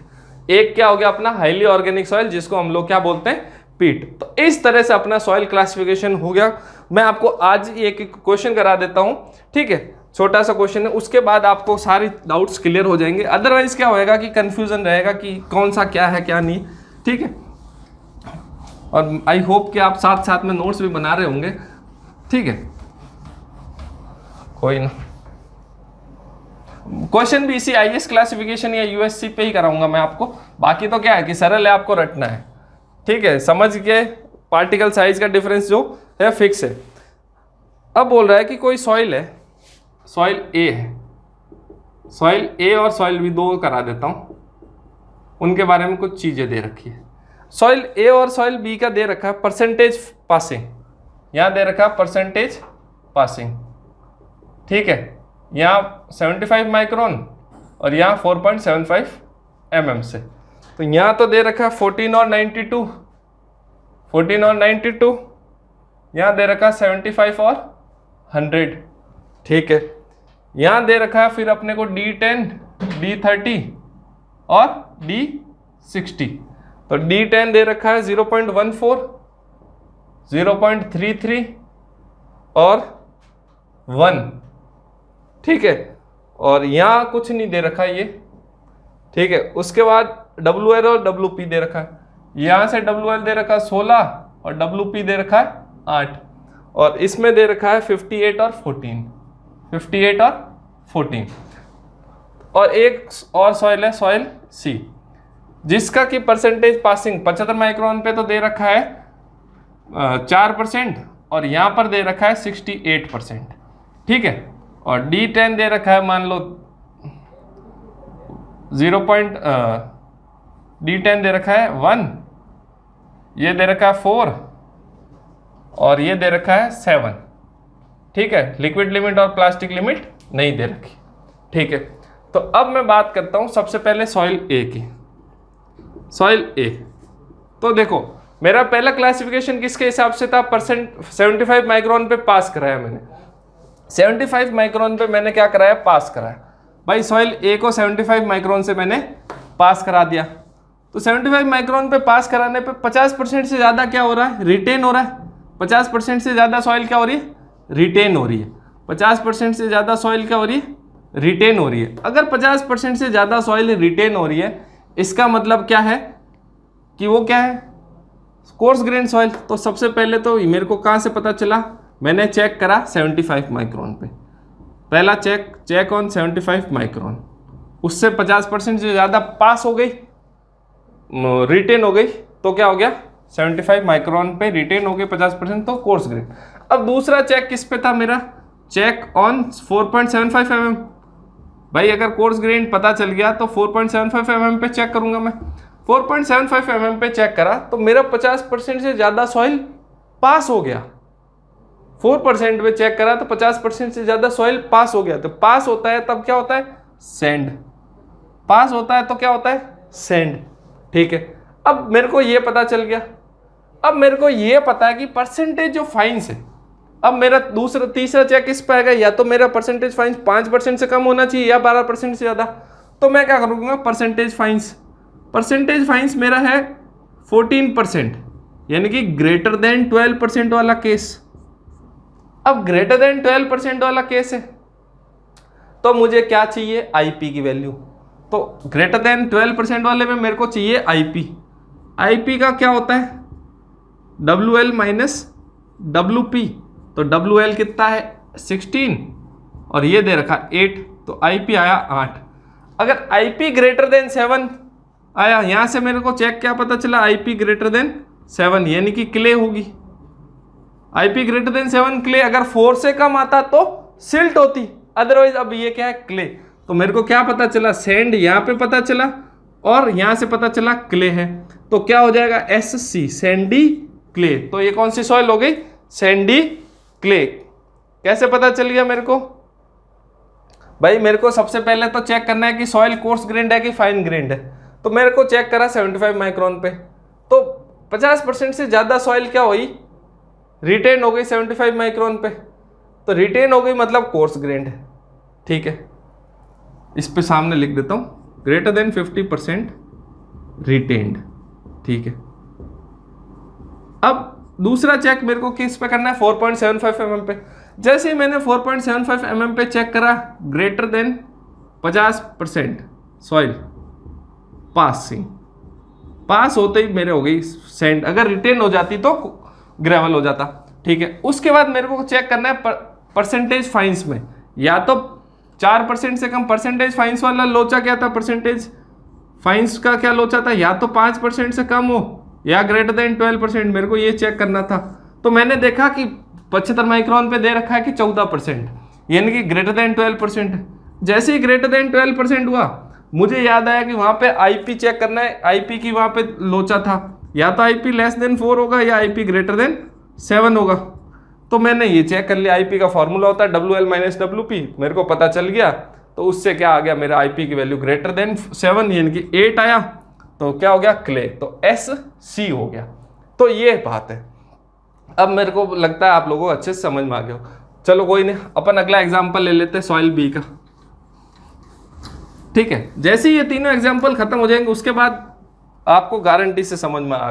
एक क्या हो गया अपना हाईली ऑर्गेनिक सॉइल जिसको हम लोग क्या बोलते हैं, पीट। तो इस तरह से अपना सॉइल क्लासिफिकेशन हो गया। मैं आपको आज एक क्वेश्चन करा देता हूं, ठीक है, छोटा सा क्वेश्चन है, उसके बाद आपको सारी डाउट्स क्लियर हो जाएंगे। अदरवाइज क्या होएगा कि कंफ्यूजन रहेगा कि कौन सा क्या है क्या नहीं, ठीक है। और आई होप कि आप साथ साथ में नोट्स भी बना रहे होंगे, ठीक है, कोई ना। क्वेश्चन भी इसी आईएस क्लासिफिकेशन या यूएससी पे ही कराऊंगा मैं आपको। बाकी तो क्या है कि सरल है, आपको रटना है, ठीक है, समझ के पार्टिकल साइज का डिफरेंस जो है फिक्स है। अब बोल रहा है कि कोई सॉइल है, सॉइल ए है, सॉइल ए और सॉइल बी दो करा देता हूं, उनके बारे में कुछ चीजें दे रखी है। सॉइल ए और सॉइल बी का दे रखा है परसेंटेज पासिंग, यहां दे रखा है परसेंटेज पासिंग, ठीक है, यहाँ 75 माइक्रोन और यहाँ 4.75 mm से। तो यहाँ तो दे रखा है 14 और 92, 14 और 92, यहाँ दे रखा है 75 और 100, ठीक है। यहाँ दे रखा है फिर अपने को D10, D30 और D60। तो D10 दे रखा है 0.14, 0.33 और 1, ठीक है, और यहाँ कुछ नहीं दे रखा ये, ठीक है। उसके बाद WL और WP दे रखा है, यहाँ से WL दे रखा है 16 और WP दे रखा है 8, और इसमें दे रखा है 58 और 14, 58 और 14। और एक और सॉइल है सॉइल C, जिसका कि परसेंटेज पासिंग 75 माइक्रोन पे तो दे रखा है 4% और यहाँ पर दे रखा है 68%, ठीक है। और D10 दे रखा है मान लो D10 दे रखा है 1, ये दे रखा है 4 और ये दे रखा है 7। ठीक है, लिक्विड लिमिट और प्लास्टिक लिमिट नहीं दे रखी। ठीक है, तो अब मैं बात करता हूं सबसे पहले सॉइल ए की। सॉइल ए, तो देखो मेरा पहला क्लासिफिकेशन किसके हिसाब से था? परसेंट 75 माइक्रोन पे पास कराया मैंने। 75 माइक्रोन पे मैंने क्या कराया? पास कराया। भाई सॉइल ए को 75 माइक्रोन से मैंने पास करा दिया, तो 75 माइक्रोन पे पास कराने पे 50% से ज़्यादा क्या हो रहा है? रिटेन हो रहा है। 50% से ज़्यादा सॉइल क्या हो रही है? रिटेन हो रही है। 50% से ज़्यादा सॉइल क्या हो रही है? रिटेन हो रही है। अगर 50% से ज़्यादा सॉइल रिटेन हो रही है, इसका मतलब क्या है कि वो क्या है? Coarse grain soil. तो सबसे पहले तो मेरे को कहाँ से पता चला? मैंने चेक करा 75 माइक्रोन पे। पहला चेक ऑन 75 माइक्रोन, उससे 50% से ज़्यादा पास हो गई, रिटेन हो गई, तो क्या हो गया? 75 माइक्रोन पे रिटेन हो गए 50%, तो कोर्स ग्रेन। अब दूसरा चेक किस पे था मेरा? Check on 4.75 mm। भाई अगर कोर्स ग्रेन पता चल गया तो 4.75 mm पे चेक करूंगा मैं। 4.75 mm पे चेक करा तो मेरा 50% से ज़्यादा सॉइल पास हो गया। 4% पे चेक करा तो 50% से ज़्यादा सॉइल पास हो गया। तो पास होता है तब क्या होता है? सैंड। पास होता है तो क्या होता है? सैंड। ठीक है, अब मेरे को ये पता चल गया। अब मेरे को ये पता है कि परसेंटेज जो फाइन्स है, अब मेरा तीसरा चेक किस पे आएगा? या तो मेरा परसेंटेज फाइन्स 5% से कम होना चाहिए या 12% से ज़्यादा। तो मैं क्या करूँगा? परसेंटेज फाइन्स मेरा है 14%, यानी कि ग्रेटर देन 12% वाला केस। अब ग्रेटर देन 12% वाला केस है तो मुझे क्या चाहिए? आईपी की वैल्यू। तो ग्रेटर देन 12% वाले में मेरे को चाहिए आईपी का क्या होता है? WL minus WP। तो WL कितना है? 16 और ये दे रखा 8, तो IP आया 8। अगर IP ग्रेटर देन 7 आया, यहां से मेरे को चेक क्या पता चला? IP ग्रेटर देन 7 यानी कि क्ले होगी। IP greater than 7 clay. अगर 4 से कम आता तो सिल्ट होती, अदरवाइज अब ये क्या है? क्ले। तो मेरे को क्या पता चला? सैंड यहाँ पे पता चला और यहाँ से पता चला क्ले है, तो क्या हो जाएगा? SC, Sandy clay. तो ये कौन सी सॉइल हो गई? Sandy clay. कैसे पता चल गया मेरे को? भाई मेरे को सबसे पहले तो चेक करना है कि सॉइल कोर्स ग्रेन्ड है कि फाइन ग्रेन्ड है। तो मेरे को चेक करा 75 माइक्रोन पे, तो 50% से ज़्यादा सॉइल क्या हुई? रिटेन हो गई 75 माइक्रोन पे। तो रिटेन हो गई मतलब कोर्स ग्रेन्ड है। ठीक है, इस पे सामने लिख देता हूँ, ग्रेटर देन 50% रिटेन्ड। ठीक है, अब दूसरा चेक मेरे को किस पे करना है? 4.75 mm पे। जैसे ही मैंने 4.75 mm पे चेक करा, ग्रेटर देन 50% सॉइल पास होते ही मेरे हो गई सैंड। अगर रिटेन हो जाती तो ग्रेवल हो जाता। ठीक है, उसके बाद मेरे को चेक करना है परसेंटेज फाइन्स में, या तो 4% से कम। परसेंटेज फाइन्स वाला लोचा क्या था? परसेंटेज फाइन्स का क्या लोचा था? या तो 5% से कम हो या ग्रेटर देन 12%। मेरे को ये चेक करना था। तो मैंने देखा कि 75 माइक्रोन पे दे रखा है कि 14%, यानी कि ग्रेटर देन 12%। जैसे ही ग्रेटर देन 12% हुआ, मुझे याद आया कि वहाँ पे आईपी चेक करना है। आईपी की वहाँ पे लोचा था, या तो आईपी लेस देन 4 होगा या आईपी ग्रेटर देन 7 होगा। तो मैंने ये चेक कर लिया। आईपी का फॉर्मूला होता है WL माइनस WP। मेरे को पता चल गया, तो उससे क्या आ गया? मेरा आईपी की वैल्यू ग्रेटर देन 7 यानी कि 8 आया, तो क्या हो गया? क्ले। तो SC हो गया। तो ये बात है। अब मेरे को लगता है आप लोगों को अच्छे से समझ में आ गया हो। चलो कोई नहीं, अपन अगला एग्जाम्पल ले लेते हैं सॉइल बी का। ठीक है, जैसे ही ये तीनों एग्जाम्पल खत्म हो जाएंगे, उसके बाद आपको गारंटी से समझ में आ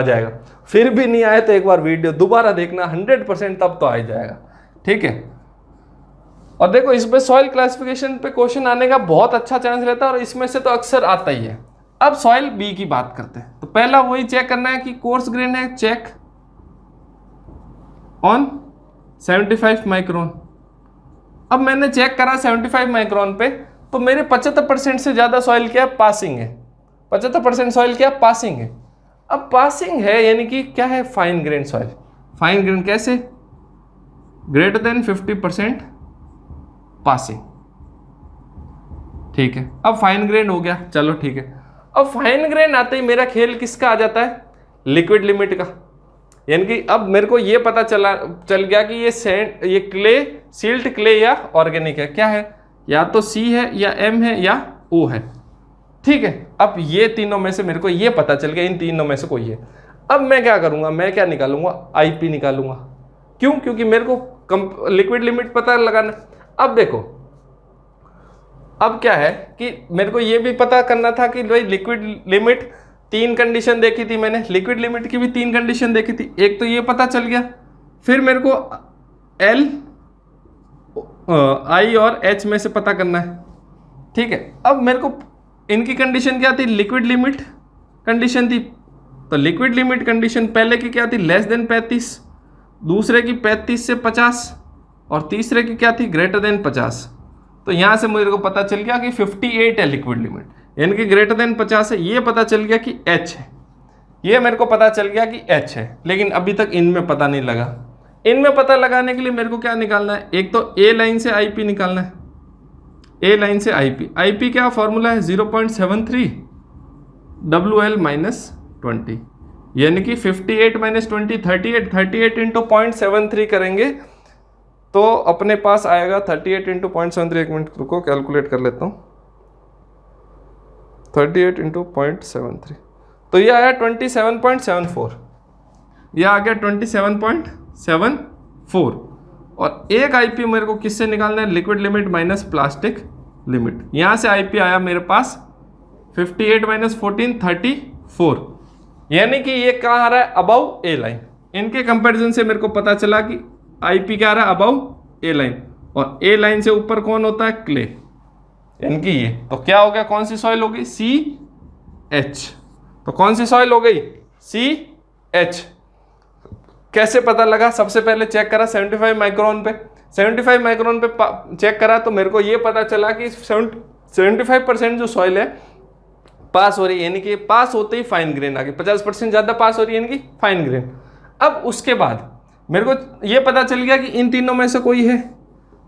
जाएगा। फिर भी नहीं आए तो एक बार वीडियो दोबारा देखना, 100% तब तो आ ही जाएगा। ठीक है, और देखो इसमें सॉइल क्लासिफिकेशन पे क्वेश्चन आने का बहुत अच्छा चांस रहता है, और इसमें से तो अक्सर आता ही है। अब सॉइल बी की बात करते हैं। तो पहला वही चेक करना है कि कोर्स ग्रेन है, चेक ऑन 75 माइक्रोन। अब मैंने चेक करा 75 माइक्रोन पे, तो मेरे 75% से ज़्यादा सॉइल क्या पासिंग है। 75% सॉइल क्या पासिंग है। अब पासिंग है यानी कि क्या है? Fine grain soil. Fine grain कैसे? Greater than 50% passing. ठीक है। अब फाइन ग्रेन हो गया, चलो ठीक है। अब फाइन ग्रेन आते ही मेरा खेल किसका आ जाता है, लिक्विड लिमिट का। यानी कि अब मेरे को ये पता चल गया कि ये क्ले, सील्ट क्ले या ऑर्गेनिक है, क्या है, या तो सी है या एम है या ओ है। ठीक है, अब ये तीनों में से मेरे को ये पता चल गया, इन तीनों में से कोई है। अब मैं क्या करूंगा, मैं क्या निकालूंगा, आईपी निकालूंगा। क्यों, क्योंकि मेरे को लिक्विड लिमिट पता लगाना। अब देखो, अब क्या है कि मेरे को ये भी पता करना था कि भाई लिक्विड लिमिट, तीन कंडीशन देखी थी मैंने, लिक्विड लिमिट की भी तीन कंडीशन देखी थी। एक तो ये पता चल गया, फिर मेरे को एल, आई और एच में से पता करना है। ठीक है, अब मेरे को इनकी कंडीशन क्या थी, लिक्विड लिमिट कंडीशन थी। तो लिक्विड लिमिट कंडीशन पहले की क्या थी, लेस देन 35, दूसरे की 35 से 50 और तीसरे की क्या थी, ग्रेटर देन 50। तो यहाँ से मेरे को पता चल गया कि 58 है लिक्विड लिमिट, यानी कि ग्रेटर देन 50 है। ये पता चल गया कि H है, ये मेरे को पता चल गया कि H है। लेकिन अभी तक इनमें पता नहीं लगा। इनमें पता लगाने के लिए मेरे को क्या निकालना है, एक तो A लाइन से IP निकालना है, A लाइन से IP क्या फॉर्मूला है, 0.73 WL माइनस 20, यानी कि 58 माइनस 20 38 इंटू 0.73 करेंगे तो अपने पास आएगा 38 इंटू 0.73। एक मिनट रुको, कैलकुलेट कर लेता हूँ। 38 इंटू 0.73, तो ये आया 27.74, ये आ गया 27.74। और एक आईपी मेरे को किससे निकालना है, liquid limit minus plastic limit. यहाँ से आईपी आया मेरे पास 58 माइनस 14 34, यानी कि ये कहाँ आ रहा है, अबव ए लाइन। इनके कंपैरिजन से मेरे को पता चला कि आईपी क्या आ रहा है, अबव ए लाइन, और ए लाइन से ऊपर कौन होता है, क्ले, यानी कि ये। तो क्या हो गया, कौन सी सॉइल हो गई, CH। तो कौन सी सॉइल हो गई, CH। कैसे पता लगा, सबसे पहले चेक करा 75 माइक्रोन पे, 75 माइक्रोन पे चेक करा तो मेरे को ये पता चला कि 75% जो सॉइल है पास हो रही है, यानी कि पास होते ही फाइन ग्रेन आ गई, 50% ज़्यादा पास हो रही है, यानी कि फाइन ग्रेन। अब उसके बाद मेरे को ये पता चल गया कि इन तीनों में से कोई है,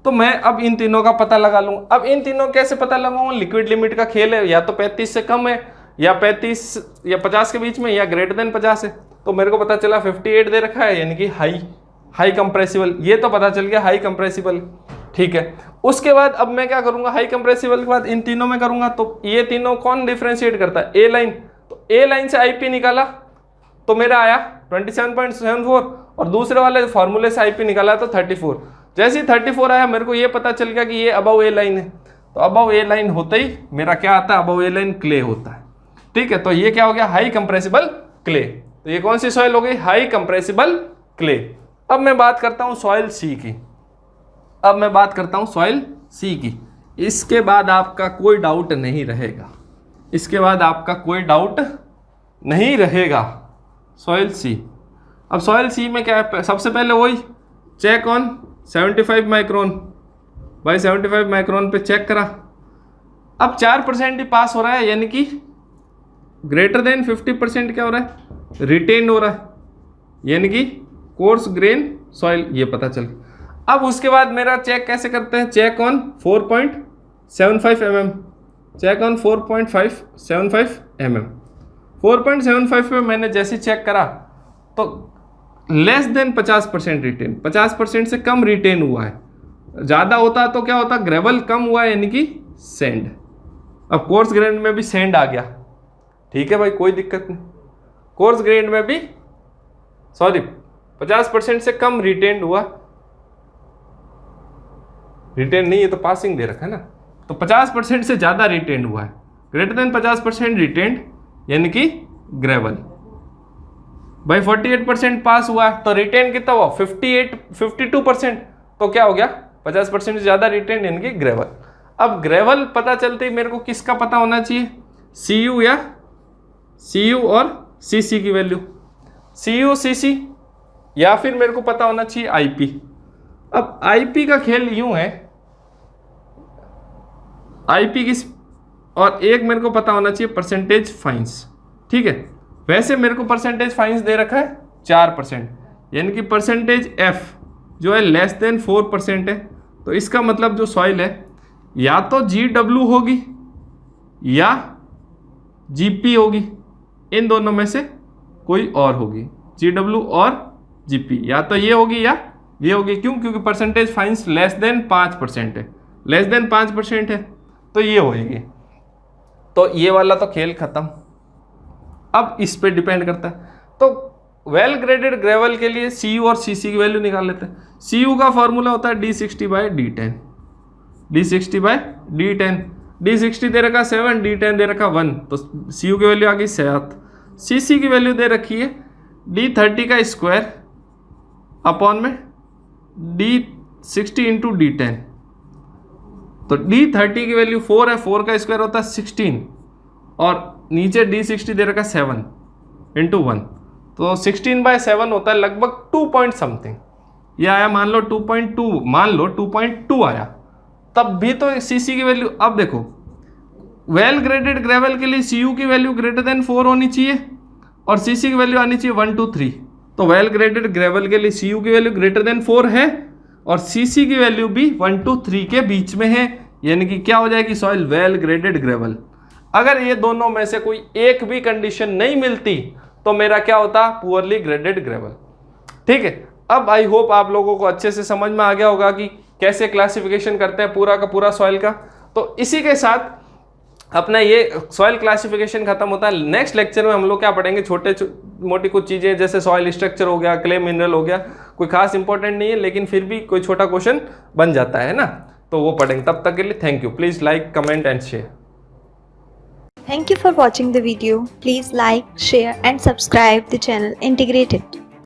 तो मैं अब इन तीनों का पता लगा लूँ। अब इन तीनों कैसे पता लगाऊंगा, लिक्विड लिमिट का खेल है, या तो 35 से कम है, या 35 या 50 के बीच में, या ग्रेटर देन 50 है। तो मेरे को पता चला 58 दे रखा है, यानी कि हाई कंप्रेसिबल, ये तो पता चल गया हाई कंप्रेसिबल। ठीक है, उसके बाद अब मैं क्या करूंगा, हाई कंप्रेसिबल के बाद इन तीनों में करूंगा। तो ये तीनों कौन डिफ्रेंशिएट करता है, ए लाइन। तो ए लाइन से आईपी निकाला तो मेरा आया 27.74, और दूसरे वाले फॉर्मूले से आईपी निकाला तो 34। जैसे ही 34 आया मेरे को ये पता चल गया कि ये अबव ए लाइन है। तो अबव ए लाइन होते ही मेरा क्या आता है, अबव ए लाइन क्ले होता है। ठीक है, तो ये क्या हो गया, हाई कंप्रेसिबल क्ले। तो ये कौन सी सॉइल हो गई, हाई कंप्रेसिबल क्ले। अब मैं बात करता हूँ सॉइल सी की, अब मैं बात करता हूँ सॉइल सी की। इसके बाद आपका कोई डाउट नहीं रहेगा, इसके बाद आपका कोई डाउट नहीं रहेगा। सॉइल सी, अब सॉइल सी में क्या है, सबसे पहले वही चेक ऑन 75 माइक्रोन, भाई 75 माइक्रोन पे चेक करा। अब 4% ही पास हो रहा है, यानी कि ग्रेटर देन 50% क्या हो रहा है, रिटेन हो रहा है, यानी कि कोर्स ग्रेन सॉइल, ये पता चल। अब उसके बाद मेरा चेक कैसे करते हैं, check on 4.75 mm, check on 4.75 mm। 4.75 पे मैंने जैसे चेक करा तो लेस देन 50% रिटेन, 50% से कम रिटेन हुआ है। ज़्यादा होता तो क्या होता, ग्रेवल कम हुआ है, यानी कि सैंड। अब कोर्स ग्रेन में भी सैंड आ गया, ठीक है भाई, कोई दिक्कत नहीं। कोर्स ग्रेन में भी 50% से कम रिटेन हुआ, रिटेन नहीं है तो पासिंग दे रखा है ना, तो 50% से ज़्यादा रिटेन हुआ है, ग्रेटर देन 50% रिटेन, यानी कि ग्रेवल। भाई 48% पास हुआ है तो रिटेन कितना हुआ, 52%। तो क्या हो गया, 50% से ज़्यादा रिटेन, यानी कि ग्रेवल। अब ग्रेवल पता चलते ही मेरे को किसका पता होना चाहिए, CU या CU और CC की वैल्यू, CU CC, या फिर मेरे को पता होना चाहिए IP। अब IP का खेल यूं है, IP किस, और एक मेरे को पता होना चाहिए परसेंटेज फाइंस। ठीक है, वैसे मेरे को परसेंटेज फाइंस दे रखा है 4%, यानी कि परसेंटेज F जो है लेस देन 4% है। तो इसका मतलब जो सॉइल है या तो GW होगी या GP होगी, इन दोनों में से कोई और होगी, GW और GP, या तो ये होगी या ये होगी। क्यों? क्योंकि परसेंटेज फाइन्स लेस देन 5% है, लेस देन 5% है तो ये होगी। तो ये वाला तो खेल खत्म। अब इस पे डिपेंड करता है, तो वेल ग्रेडेड ग्रेवल के लिए CU और CC की वैल्यू निकाल लेते हैं। CU का फॉर्मूला होता है D60/D10, D60/D10, D60 दे रखा 7, D10 दे रखा 1, तो CU की वैल्यू आ गई 7। CC की वैल्यू दे रखी है D30 का स्क्वायर अपॉन में D60 इंटू D10, तो D30 की वैल्यू 4 है, 4 का स्क्वायर होता है 16, और नीचे D60 दे रखा 7 इंटू 1, तो 16/7 होता है लगभग 2 पॉइंट समथिंग। ये आया मान लो 2.2, मान लो 2.2 आया, तब भी तो CC की वैल्यू, अब देखो वेल ग्रेडेड ग्रेवल के लिए CU की वैल्यू ग्रेटर देन 4 होनी चाहिए और CC की वैल्यू आनी चाहिए 1 2 3। तो वेल ग्रेडेड ग्रेवल के लिए CU की वैल्यू ग्रेटर देन 4 है और CC की वैल्यू भी 1 2 3 के बीच में है, यानी कि क्या हो जाएगी सॉइल वेल ग्रेडेड ग्रेवल। अगर ये दोनों में से कोई एक भी कंडीशन नहीं मिलती तो मेरा क्या होता? Poorly graded gravel. ठीक है, अब आई होप आप लोगों को अच्छे से समझ में आ गया होगा कि कैसे क्लासिफिकेशन करते हैं पूरा का पूरा सॉइल का। तो इसी के साथ अपना ये सॉइल क्लासिफिकेशन खत्म होता है। नेक्स्ट लेक्चर में हम लोग क्या पढ़ेंगे? छोटे मोटी कुछ चीज़ें जैसे सॉइल स्ट्रक्चर हो गया, क्ले मिनरल हो गया, कोई खास इंपॉर्टेंट नहीं है लेकिन फिर भी कोई छोटा क्वेश्चन बन जाता है ना, तो वो पढ़ेंगे। तब तक के लिए thank you. Please like, comment and share. Thank you for watching the video. Please like, share and subscribe the channel Integrated.